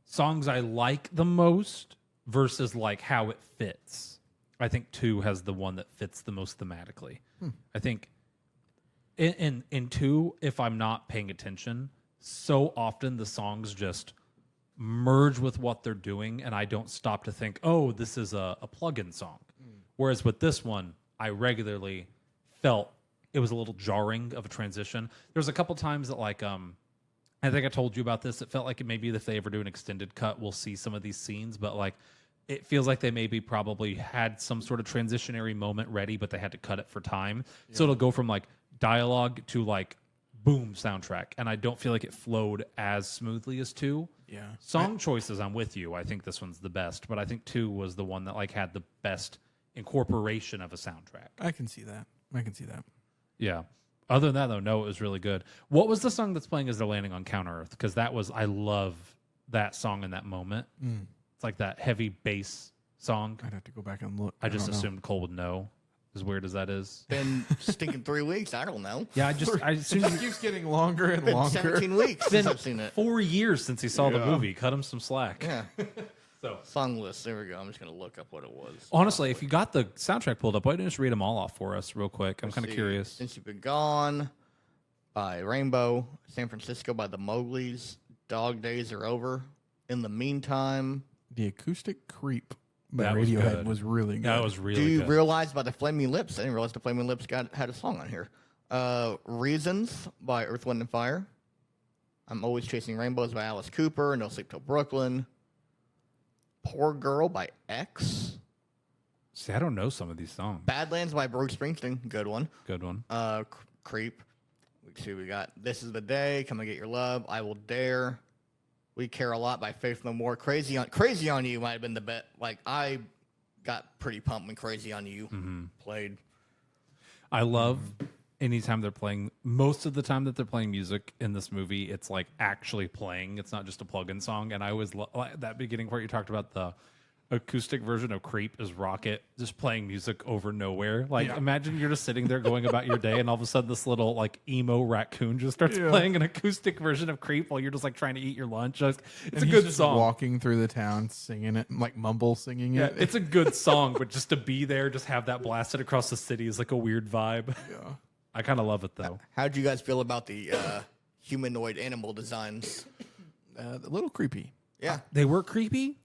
Songs I like the most versus like how it fits. I think 2 has the one that fits the most thematically. I think in 2, if I'm not paying attention, so often the songs just merge with what they're doing, and I don't stop to think, oh, this is a plug-in song. Whereas with this one, I regularly felt it was a little jarring of a transition. There's a couple times that, like, I think I told you about this. It felt like maybe if they ever do an extended cut, we'll see some of these scenes, but like, it feels like they maybe probably had some sort of transitionary moment ready, but they had to cut it for time. Yeah. So it'll go from like dialogue to like boom soundtrack, and I don't feel like it flowed as smoothly as 2. Yeah. Song choices, I'm with you. I think this one's the best, but I think 2 was the one that like had the best incorporation of a soundtrack. I can see that. Yeah. Other than that, though, no, it was really good. What was the song that's playing as they're landing on Counter Earth? Because I love that song in that moment. It's like that heavy bass song. I'd have to go back and look. I just assumed Cole would know. As weird as that is. Been stinking 3 weeks. I don't know. Yeah, I assumed it keeps getting longer and been longer. 17 weeks since I've seen it. 4 years since he saw the movie. Cut him some slack. Yeah. So song list. There we go. I'm just gonna look up what it was. Honestly, if you got the soundtrack pulled up, why don't you just read them all off for us real quick? I'm kind of curious. Since You've Been Gone by Rainbow, San Francisco by the Mowgli's, Dog Days Are Over. In the Meantime, The Acoustic Creep by That was Radiohead good. was really good. That was really Do You good. Realize by the Flaming Lips? I didn't realize the Flaming Lips had a song on here. Reasons by Earth, Wind, and Fire. I'm Always Chasing Rainbows by Alice Cooper. No Sleep Till Brooklyn. Poor Girl by X. See, I don't know some of these songs. Badlands by Bruce Springsteen. Good one. Good one. Creep. Let's see, we got This Is the Day. Come and Get Your Love. I Will Dare. We Care a Lot by Faith No More. Crazy on You might have been the bet. Like, I got pretty pumped when Crazy on You played. I love anytime they're playing. Most of the time that they're playing music in this movie, it's like actually playing. It's not just a plug-in song. And I always like that beginning part you talked about, the acoustic version of Creep is Rocket just playing music over nowhere. Like, imagine you're just sitting there going about your day, and all of a sudden this little like emo raccoon just starts playing an acoustic version of Creep while you're just like trying to eat your lunch. It's a good song. Walking through the town singing it, like mumble singing it. It's a good song, but just to be there, just have that blasted across the city is like a weird vibe. Yeah. I kind of love it though. How'd you guys feel about the humanoid animal designs? A little creepy. Yeah. They were creepy,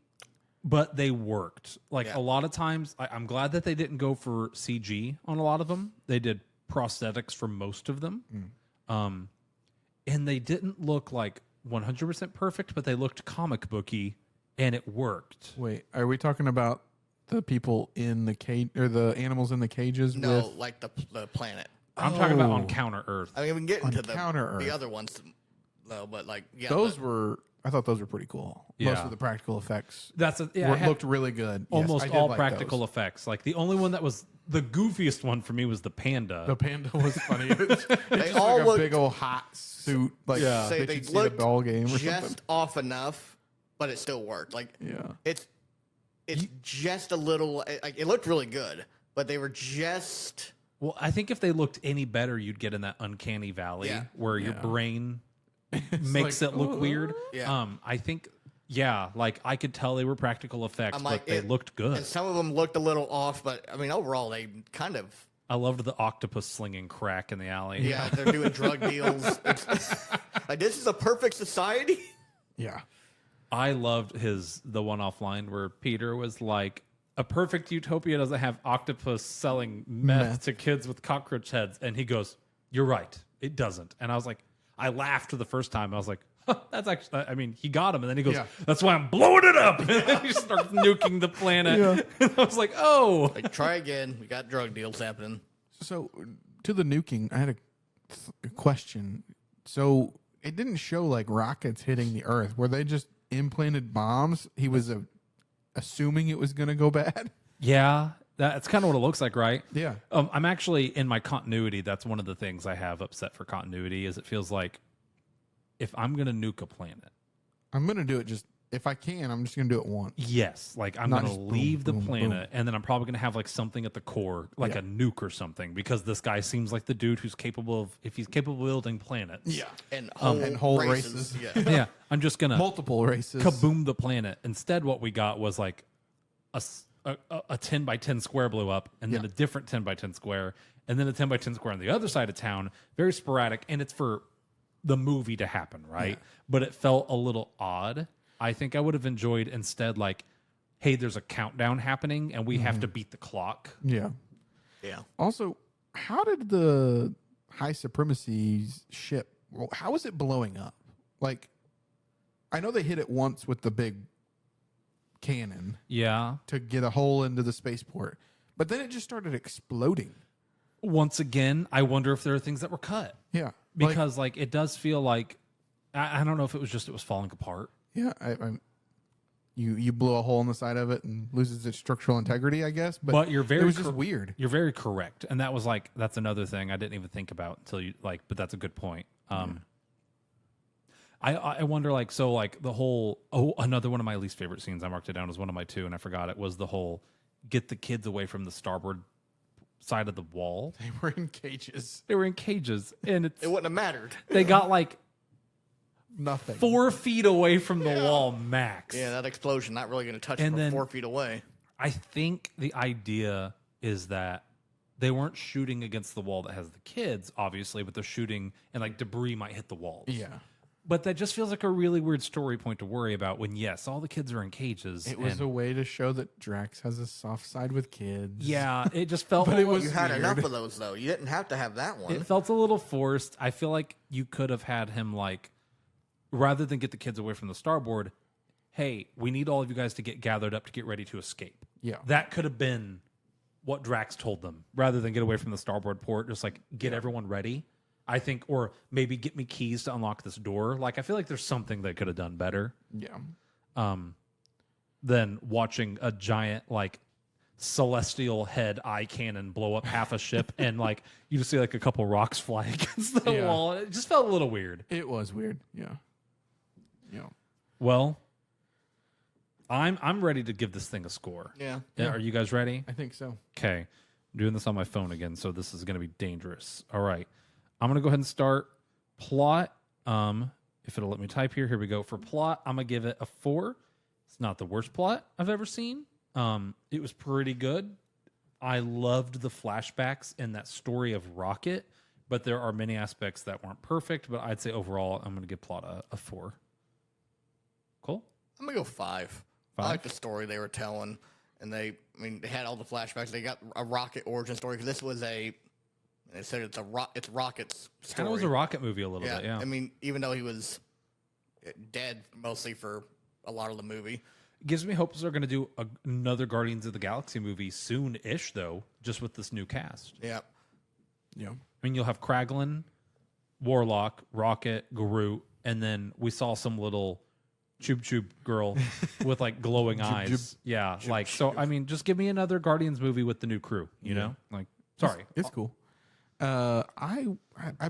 but they worked. Like a lot of times, I'm glad that they didn't go for CG on a lot of them. They did prosthetics for most of them. And they didn't look like 100% perfect, but they looked comic booky, and it worked. Wait, are we talking about the people in the cage, or the animals in the cages? No, like the planet. I'm talking about on Counter Earth. I mean, we can get into Counter Earth. the other ones, though, but like, I thought those were pretty cool. Yeah. Most of the practical effects Looked looked really good. almost Yes, I did all like practical those. effects. Like the only one that was the goofiest one for me was the panda. The panda was funny. It's just all like a looked- big old hot suit. Like say they they should see the looked ball game or just something. off enough, but it still worked. Like, it's just a little. It looked really good, but they were just. Well, I think if they looked any better, you'd get in that uncanny valley where your brain makes like, it look weird. Yeah. I think, like I could tell they were practical effects, I'm but like, they looked good. And some of them looked a little off, but I mean, overall, they kind of. I loved the octopus slinging crack in the alley. Yeah, they're doing drug deals. Like, this is a perfect society. Yeah. I loved the one offline where Peter was like, a perfect utopia doesn't have octopus selling meth to kids with cockroach heads. And he goes, you're right. It doesn't. And I was like, I laughed the first time. I was like, that's actually, I mean, he got him. And then he goes, that's why I'm blowing it up. And then he starts nuking the planet. And I was like, oh. Like, try again. We got drug deals happening. So, to the nuking, I had a question. So, it didn't show like rockets hitting the Earth. Were they just implanted bombs? He was assuming it was going to go bad? Yeah, that's kind of what it looks like, right? Yeah. I'm actually, in my continuity, that's one of the things I have upset for continuity, is it feels like if I'm going to nuke a planet. I'm going to do it just, if I can, I'm just going to do it once. Yes, like I'm Not going to just leave boom, the boom, planet, boom. and then I'm probably going to have like something at the core, like a nuke or something, because this guy seems like the dude who's capable of, if he's capable of building planets. Yeah. And whole races. Yeah. Yeah, I'm just going to Multiple races. kaboom the planet. Instead, what we got was like a 10 by 10 square blew up, and then a different 10 by 10 square, and then a 10 by 10 square on the other side of town. Very sporadic, and it's for the movie to happen, right? Yeah. But it felt a little odd. I think I would have enjoyed instead, like, hey, there's a countdown happening, and we have to beat the clock. Yeah. Yeah. Also, how did the high supremacy ship? Well, how is it blowing up? Like, I know they hit it once with the big cannon Yeah. to get a hole into the spaceport, but then it just started exploding. Once again, I wonder if there are things that were cut. Yeah, Because, like, it does feel like, I don't know if it was falling apart. yeah, you blew a hole in the side of it and loses its structural integrity, I guess. But you're very it was just weird. You're very correct, and that was like that's another thing I didn't even think about until you like. But that's a good point. I wonder like so like the whole another one of my least favorite scenes I marked it down as one of my two and I forgot it was the whole get the kids away from the starboard side of the wall. They were in cages. They were in cages, and It wouldn't have mattered. they got like Nothing. 4 feet away from the wall max. Yeah, that explosion not really going to touch And them then- 4 feet away. I think the idea is that they weren't shooting against the wall that has the kids, obviously, but they're shooting and like debris might hit the walls. Yeah. But that just feels like a really weird story point to worry about when, yes, all the kids are in cages. It was and- a way to show that Drax has a soft side with kids. yeah, it just felt But it was You had weird. enough of those, though. You didn't have to have that one. it felt a little forced. I feel like you could have had him like rather than get the kids away from the starboard, hey, we need all of you guys to get gathered up to get ready to escape. Yeah. That could have been what Drax told them rather than get away from the starboard port, just like get everyone ready. I think, or maybe get me keys to unlock this door. Like, I feel like there's something they could have done better Yeah. than watching a giant, like, celestial head eye cannon blow up half a ship and, like, you just see, like, a couple rocks fly against the Yeah. wall. It just felt a little weird. It was weird. Yeah. Yeah. Well, I'm ready to give this thing a score. Yeah. Are you guys ready? I think so. Okay. I'm doing this on my phone again, so this is going to be dangerous. All right. I'm going to go ahead and start plot. If it'll let me type here we go. For plot, I'm going to give it a 4. It's not the worst plot I've ever seen. It was pretty good. I loved the flashbacks and that story of Rocket, but there are many aspects that weren't perfect, but I'd say overall, I'm going to give plot a 4. Cool? I'm going to go 5. I like the story they were telling. And they had all the flashbacks. They got a Rocket origin story because this was they said it's Rocket's story. Kind of was a Rocket movie a little bit, yeah. I mean, even though he was dead mostly for a lot of the movie. Gives me hopes they're going to do another Guardians of the Galaxy movie soon-ish, though, just with this new cast. Yeah. Yeah. I mean, you'll have Kraglin, Warlock, Rocket, Groot, and then we saw some little Chub girl with, like, glowing eyes. Yeah, so, I mean, just give me another Guardians movie with the new crew, you know? Like, sorry. It's cool. I'd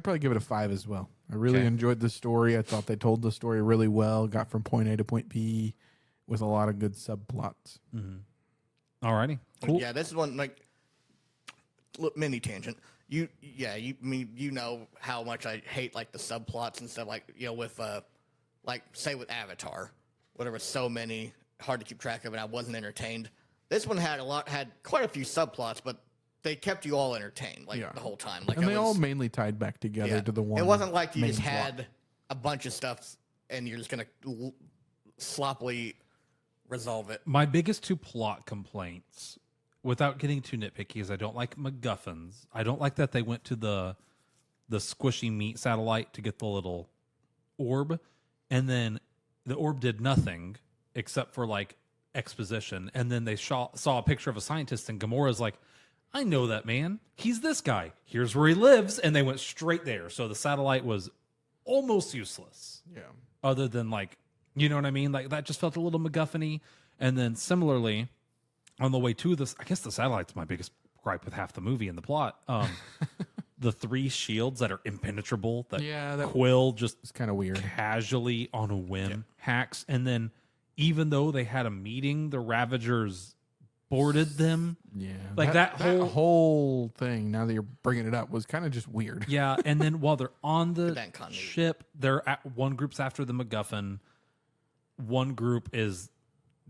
probably give it a 5 as well. I really enjoyed the story. I thought they told the story really well. Got from point A to point B with a lot of good subplots. Alrighty. Cool. Yeah, this is one, like, mini tangent. You know how much I hate, like, the subplots and stuff, like, you know, with, like, say with Avatar, where there was so many, hard to keep track of, and I wasn't entertained. This one had quite a few subplots, but they kept you all entertained, like, the whole time. Like, And they all mainly tied back together to the one. It wasn't like you main just plot. had a bunch of stuff and you're just going to sloppily resolve it. My biggest 2 plot complaints, without getting too nitpicky, is I don't like MacGuffins. I don't like that they went to the squishy meat satellite to get the little orb, and then the orb did nothing except for, like, exposition, and then they saw a picture of a scientist, and Gamora's like, I know that man. He's this guy. Here's where he lives, and they went straight there. So the satellite was almost useless. Yeah. Other than, like, you know what I mean? Like, that just felt a little MacGuffin-y. And then similarly, on the way to this, I guess the satellite's my biggest gripe with half the movie and the plot. The 3 shields that are impenetrable that Quill just It's kind of weird. casually on a whim hacks. And then even though they had a meeting, the Ravagers boarded them. Yeah. Like that whole thing, now that you're bringing it up, was kind of just weird. Yeah, and then while they're on the That continuity. ship, they're at one group's after the MacGuffin, one group is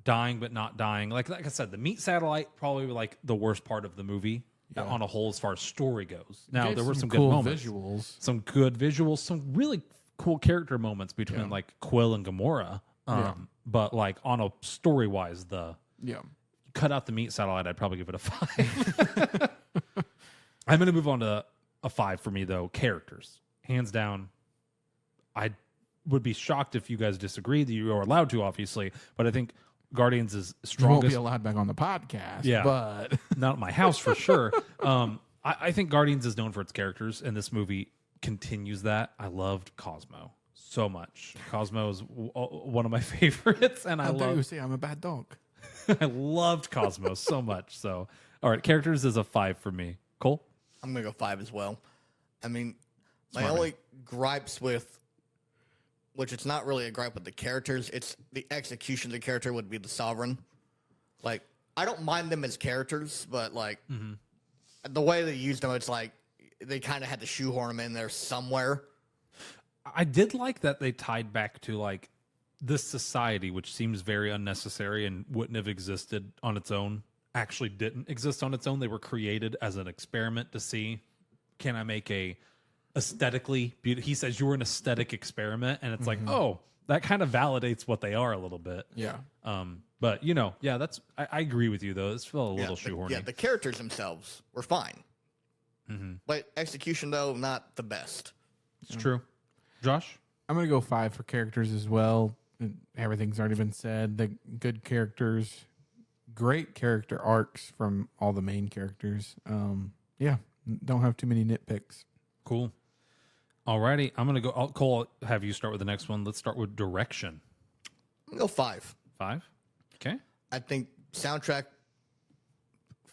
dying but not dying. Like I said, the meat satellite probably like the worst part of the movie on a whole as far as story goes. Now there were some cool good moments, visuals, some good visuals, some really cool character moments between like Quill and Gamora. But like on a story wise, cut out the meat satellite, I'd probably give it a 5. I'm going to move on to a 5 for me though. Characters, hands down. I would be shocked if you guys disagreed. You are allowed to, obviously, but I think Guardians is strongest. You won't be allowed back on the podcast, but not at my house for sure. I think Guardians is known for its characters, and this movie continues that. I loved Cosmo so much. Cosmo is one of my favorites, and how dare you say I'm a bad dog? I loved Cosmo so much. So, all right, characters is a 5 for me. Cole? I'm going to go 5 as well. I mean, my only gripes with, which it's not really a gripe with the characters, it's the execution of the character would be the Sovereign. Like, I don't mind them as characters, but like the way they used them, it's like they kind of had to shoehorn them in there somewhere. I did like that they tied back to like this society, which seems very unnecessary and wouldn't have existed on its own, actually didn't exist on its own. They were created as an experiment to see, can I make a aesthetically beautiful? He says you were an aesthetic experiment, and it's like, oh, that kind of validates what they are a little bit. Yeah. But that's I agree with you though. It's felt a little shoehorny. The characters themselves were fine, but execution though not the best. It's true. Josh, I'm gonna go 5 for characters as well. Everything's already been said. The good characters, great character arcs from all the main characters. Don't have too many nitpicks. Cool. Alrighty, I'm gonna go. Cole, have you start with the next one. Let's start with direction. I'm gonna go 5. 5. Okay. I think soundtrack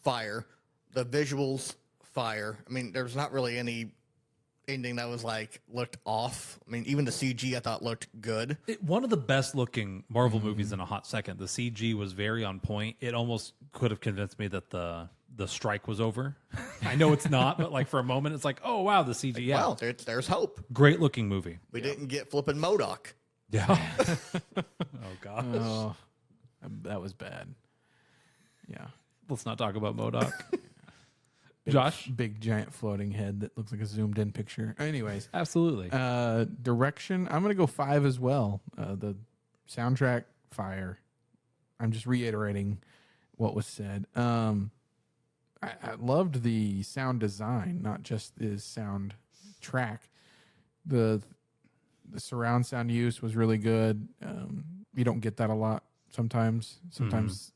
fire, the visuals fire. I mean, there's not really anything that was like looked off. I mean, even the CG I thought looked good. One of the best looking Marvel movies in a hot second. The CG was very on point. It almost could have convinced me that the strike was over. I know it's not, but like for a moment, it's like, oh wow, the CG. Yeah, Well, there's hope. Great looking movie. We didn't get flipping MODOK. Yeah. Oh gosh. Oh, that was bad. Yeah. Let's not talk about MODOK. Josh? Big giant floating head that looks like a zoomed in picture. Anyways. Absolutely. Direction, I'm going to go 5 as well. The soundtrack, fire. I'm just reiterating what was said. I loved the sound design, not just the sound track. The surround sound use was really good. You don't get that a lot sometimes. Sometimes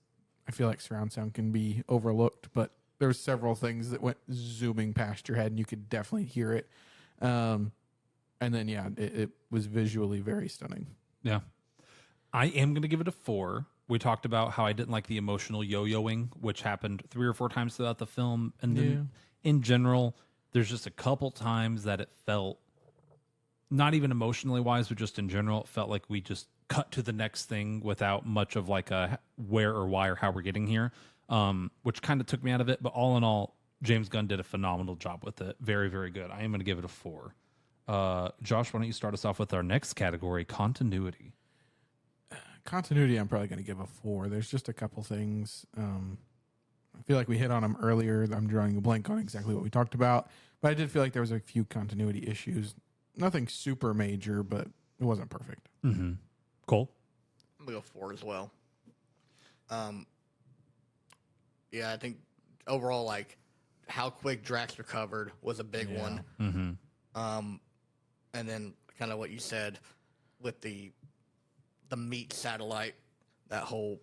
I feel like surround sound can be overlooked, but there's several things that went zooming past your head and you could definitely hear it. And then, it was visually very stunning. Yeah. I am going to give it a 4. We talked about how I didn't like the emotional yo-yoing, which happened 3 or 4 times throughout the film. And then in general, there's just a couple times that it felt, not even emotionally wise, but just in general, it felt like we just cut to the next thing without much of like a where or why or how we're getting here. Which kind of took me out of it. But all in all, James Gunn did a phenomenal job with it. Very, very good. I am going to give it a 4. Josh, why don't you start us off with our next category, continuity. Continuity, I'm probably going to give a 4. There's just a couple things. I feel like we hit on them earlier. I'm drawing a blank on exactly what we talked about. But I did feel like there was a few continuity issues. Nothing super major, but it wasn't perfect. Mm-hmm. Cole? I'm going to go 4 as well. Yeah, I think overall, like, how quick Drax recovered was a big one. Mm-hmm. And then kind of what you said with the meat satellite, that whole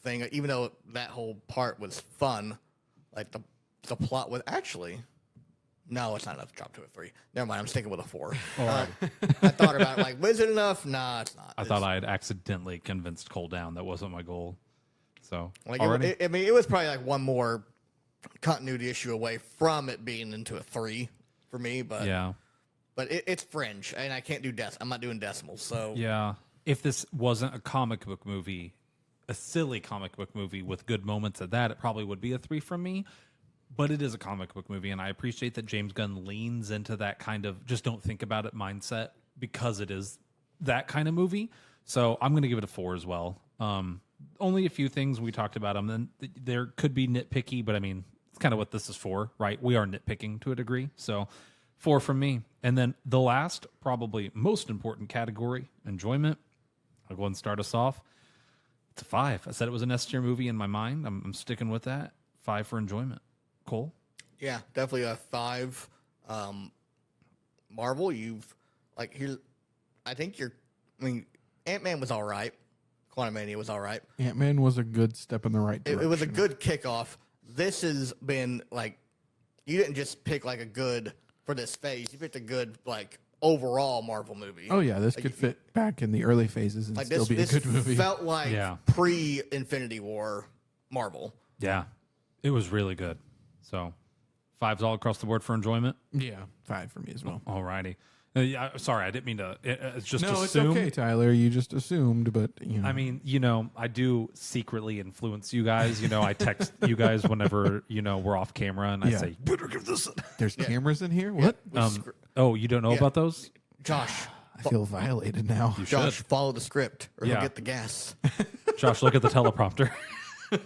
thing, even though that whole part was fun, like the plot was actually, no, it's not enough to drop to a 3. Never mind, I'm sticking with a 4. Right. I thought about it, like, was it enough? Nah, it's not. I thought I had accidentally convinced Cole down. That wasn't my goal. So, like, it was probably like one more continuity issue away from it being into a 3 for me, but yeah. But it's fringe, and I can't do I'm not doing decimals, so yeah. If this wasn't a comic book movie, a silly comic book movie with good moments at that, it probably would be a 3 from me. But it is a comic book movie, and I appreciate that James Gunn leans into that kind of just don't think about it mindset because it is that kind of movie. So I'm going to give it a 4 as well. only a few things we talked about them. Then there could be nitpicky, but I mean, it's kind of what this is for, right? We are nitpicking to a degree. So 4 from me. And then the last, probably most important category, enjoyment. I'll go ahead and start us off. It's a 5. I said it was an S tier movie in my mind. I'm sticking with that. 5 for enjoyment. Cole? Yeah, definitely a 5. Marvel, Ant-Man was all right. Quantumania was all right. Ant-Man was a good step in the right direction. It was a good kickoff. This has been like, you didn't just pick like a good for this phase. You picked a good like overall Marvel movie. Oh yeah, this could fit back in the early phases and like still be a good movie. Felt like pre-Infinity War Marvel. Yeah, it was really good. So 5's all across the board for enjoyment. Yeah, 5 for me as well. Alrighty. Sorry, I didn't mean to. It's just No, assume. it's okay, Tyler. You just assumed, but you know. I mean, I do secretly influence you guys. I text you guys whenever we're off camera, and I say, "Better give this." There's cameras in here. What? Oh, you don't know about those? Josh, I feel violated now. Josh, follow the script or Yeah. he'll get the gas. Josh, look at the teleprompter. He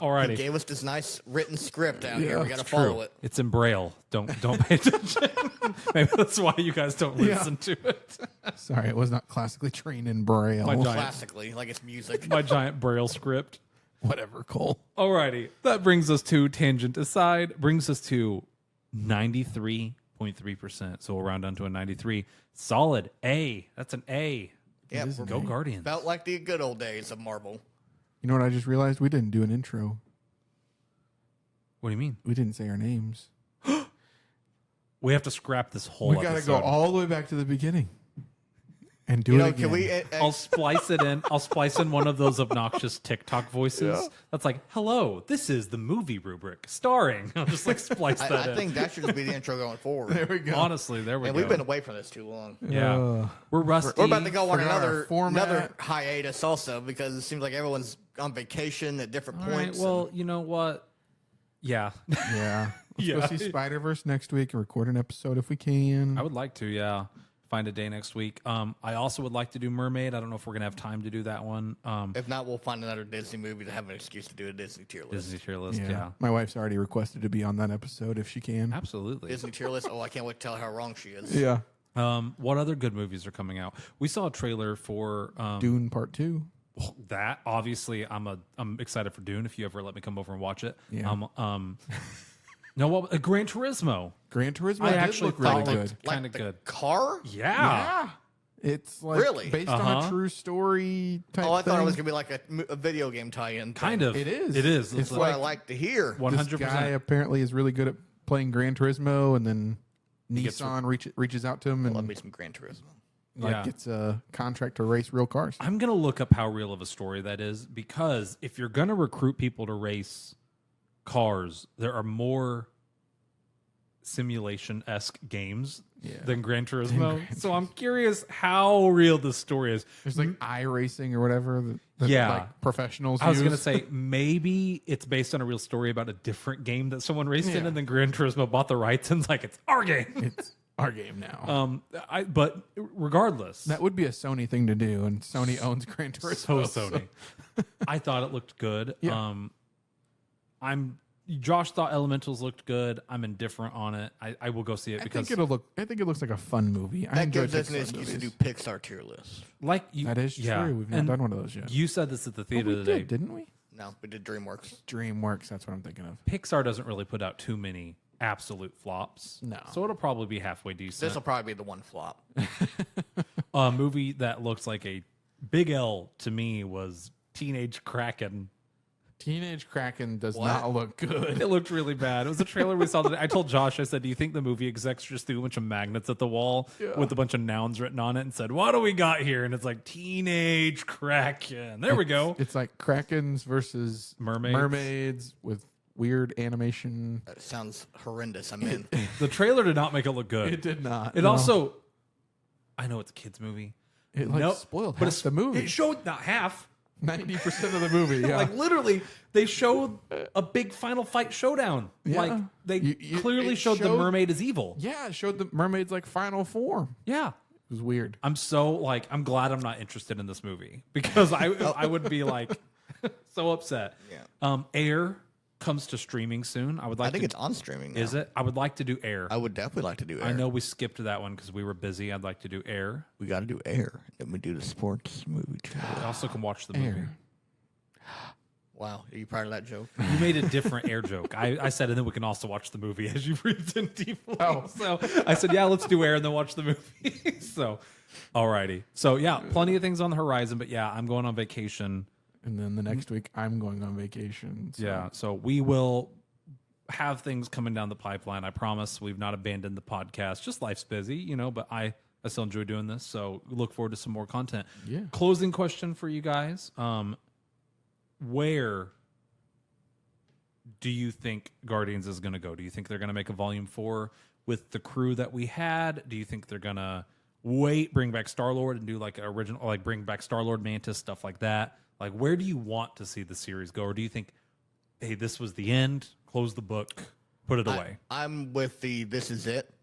Alrighty, gave us this nice written script out here. Yeah, We got to it's follow it. it's in Braille. Don't pay attention. Maybe that's why you guys don't listen to it. Sorry, I was not classically trained in Braille. My giant- Classically, like it's music. My giant Braille script. Whatever, Cole. Alrighty, that brings us to tangent aside. Brings us to 93.3%. So we'll round down to a 93. Solid A. That's an A. Yeah, Go Guardians. felt like the good old days of Marvel. You know what I just realized? We didn't do an intro. What do you mean? We didn't say our names. We have to scrap this whole We got to episode. go all the way back to the beginning and do You it know, again. can we? I'll splice it in. I'll splice in one of those obnoxious TikTok voices. That's like, hello, this is the movie rubric starring. I'll just like splice that I in. think that should just be the intro going forward. There we go. Honestly, there we And go. we've been away from this too long. yeah. We're rusty. We're about to go on Forgot our another format. hiatus also because it seems like everyone's on vacation at different All right, points. well, you know what? Yeah. Yeah. Let's Yeah. go see Spider-Verse next week and record an episode if we can. I would like to, yeah. Find a day next week. I also would like to do Mermaid. I don't know if we're going to have time to do that one. if not, we'll find another Disney movie to have an excuse to do a Disney tier list. Disney tier list, yeah. My wife's already requested to be on that episode if she can. Absolutely. Disney tier list. Oh, I can't wait to tell her how wrong she is. Yeah. What other good movies are coming out? We saw a trailer for Dune Part 2. that. Obviously, I'm excited for Dune. If you ever let me come over and watch it. Yeah. No, what? Gran Turismo. Gran Turismo I did actually look really thought it good. looked kind of good. Car? Yeah. It's like Really? based on a true story type Oh, I thought it thing. was gonna be like a video game tie-in. Kind of. It is. It is. It's That's what I like to hear. 100%. This guy apparently is really good at playing Gran Turismo, and then gets- Nissan reaches out to him Love and me some Gran Turismo. Yeah. gets a contract to race real cars. I'm going to look up how real of a story that is because if you're going to recruit people to race cars, there are more simulation-esque games than Gran Turismo. So I'm curious how real this story is. There's like iRacing or whatever that Yeah. like professionals I was going to use. say maybe it's based on a real story about a different game that someone raced in, Yeah. and then Gran Turismo bought the rights and it's like it's our game. It's our game now. But regardless, That would be a Sony thing to do, and Sony owns Gran Turismo. so Sony. I thought it looked good. Yeah. Josh thought Elementals looked good. I'm indifferent on it. I will go see it I because think it looks like a fun movie. I That enjoy gives us an Pixar excuse to movies. do Pixar tier list. like you, That is yeah. true. We've not And done one of those yet. You said this at the Oh, theater we today. didn't we? No, we did DreamWorks. DreamWorks. That's what I'm thinking of. Pixar doesn't really put out too many absolute flops. No. So it'll probably be halfway decent. This will probably be the one flop. A movie that looks like a big L to me was Teenage Kraken. Teenage Kraken does What? not look good. It looked really bad. It was a trailer we saw today. I told Josh, I said, do you think the movie execs just threw a bunch of magnets at the wall with a bunch of nouns written on it and said, what do we got here? And it's like, Teenage Kraken. There we go. It's like Krakens versus Mermaids. with weird animation. That sounds horrendous. I'm in. The trailer did not make it look good. It did not. It no. also, I know it's a kid's movie. it like No, spoiled but half the movie. It showed not half. 90% of the movie. Yeah. Like literally, they showed a big final fight showdown. Yeah. Like they You- clearly it showed the showed- mermaid as evil. yeah, it showed the mermaid's like final form. Yeah. It was weird. I'm glad I'm not interested in this movie because I would be like, So upset. Yeah. Air comes to streaming soon. I would like. I think it's on streaming now. Is it? I would like to do Air. I would definitely like to do Air. I know we skipped that one because we were busy. I'd like to do Air. We got to do Air. Then we do the sports movie channel. I also can watch the movie. Air. Wow. Are you proud of that joke? You made a different Air joke. I said, and then we can also watch the movie as you breathed in deeply. Oh. So I said, yeah, let's do Air and then watch the movie. So, alrighty. So yeah, plenty of things on the horizon, but yeah, I'm going on vacation. And then the next week, I'm going on vacation. So. Yeah, so we will have things coming down the pipeline. I promise we've not abandoned the podcast. Just life's busy, but I still enjoy doing this. So look forward to some more content. Yeah. Closing question for you guys. Where do you think Guardians is going to go? Do you think they're going to make a volume 4 with the crew that we had? Do you think they're going to bring back Star-Lord and do like original, like bring back Star-Lord, Mantis, stuff like that? Like, where do you want to see the series go? Or do you think, hey, this was the end, close the book, put it away? I'm with this is it.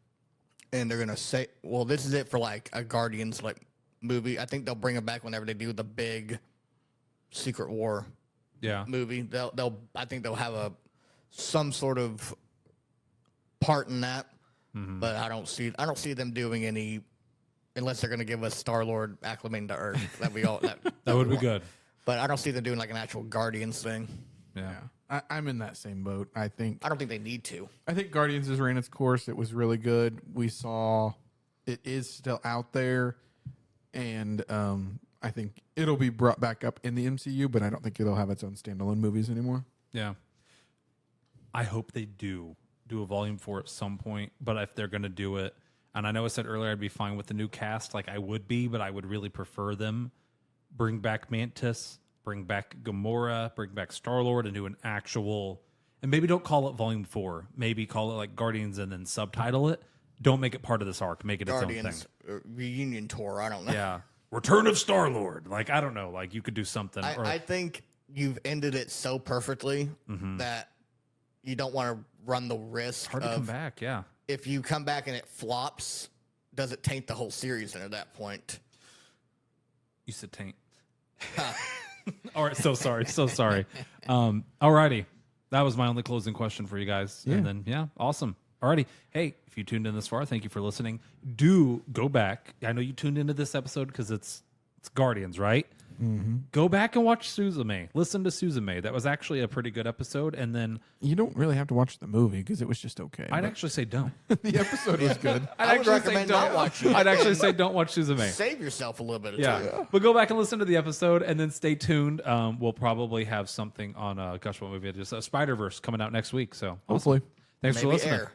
And they're going to say, well, this is it for like a Guardians like movie. I think they'll bring it back whenever they do the big Secret War movie. I think they'll have some sort of part in that. Mm-hmm. But I don't see them doing any, unless they're going to give us Star-Lord acclimating to Earth. That would be good. But I don't see them doing like an actual Guardians thing. Yeah. I'm in that same boat. I don't think they need to. I think Guardians has ran its course. It was really good. We saw it is still out there, and I think it'll be brought back up in the MCU, but I don't think it'll have its own standalone movies anymore. Yeah. I hope they do a volume 4 at some point, but if they're going to do it, and I know I said earlier I'd be fine with the new cast, like I would be, but I would really prefer them bring back Mantis, bring back Gamora, bring back Star-Lord, and do an actual, and maybe don't call it volume 4, maybe call it like Guardians and then subtitle it. Don't make it part of this arc, make it Guardians its own thing. Reunion tour, I don't know. Yeah. Return of Star-Lord. Like, I don't know, like you could do something. I think you've ended it so perfectly that you don't want to run the risk hard to come back, yeah. If you come back and it flops, does it taint the whole series at that point? You said taint. All right, so sorry. Alrighty. That was my only closing question for you guys. Yeah. And then, awesome. Alrighty. Hey, if you tuned in this far, thank you for listening. Do go back. I know you tuned into this episode because it's Guardians, right? Mm-hmm. Go back and watch Suzume. Listen to Suzume. That was actually a pretty good episode. And then you don't really have to watch the movie because it was just okay. I'd actually say don't. The episode was good. I would recommend not watching it. I'd actually say don't watch Suzume. Save yourself a little bit of time. Yeah. But go back and listen to the episode and then stay tuned. We'll probably have something on, gosh, what movie it is? Spider-Verse coming out next week. So hopefully. Thanks for listening. Air.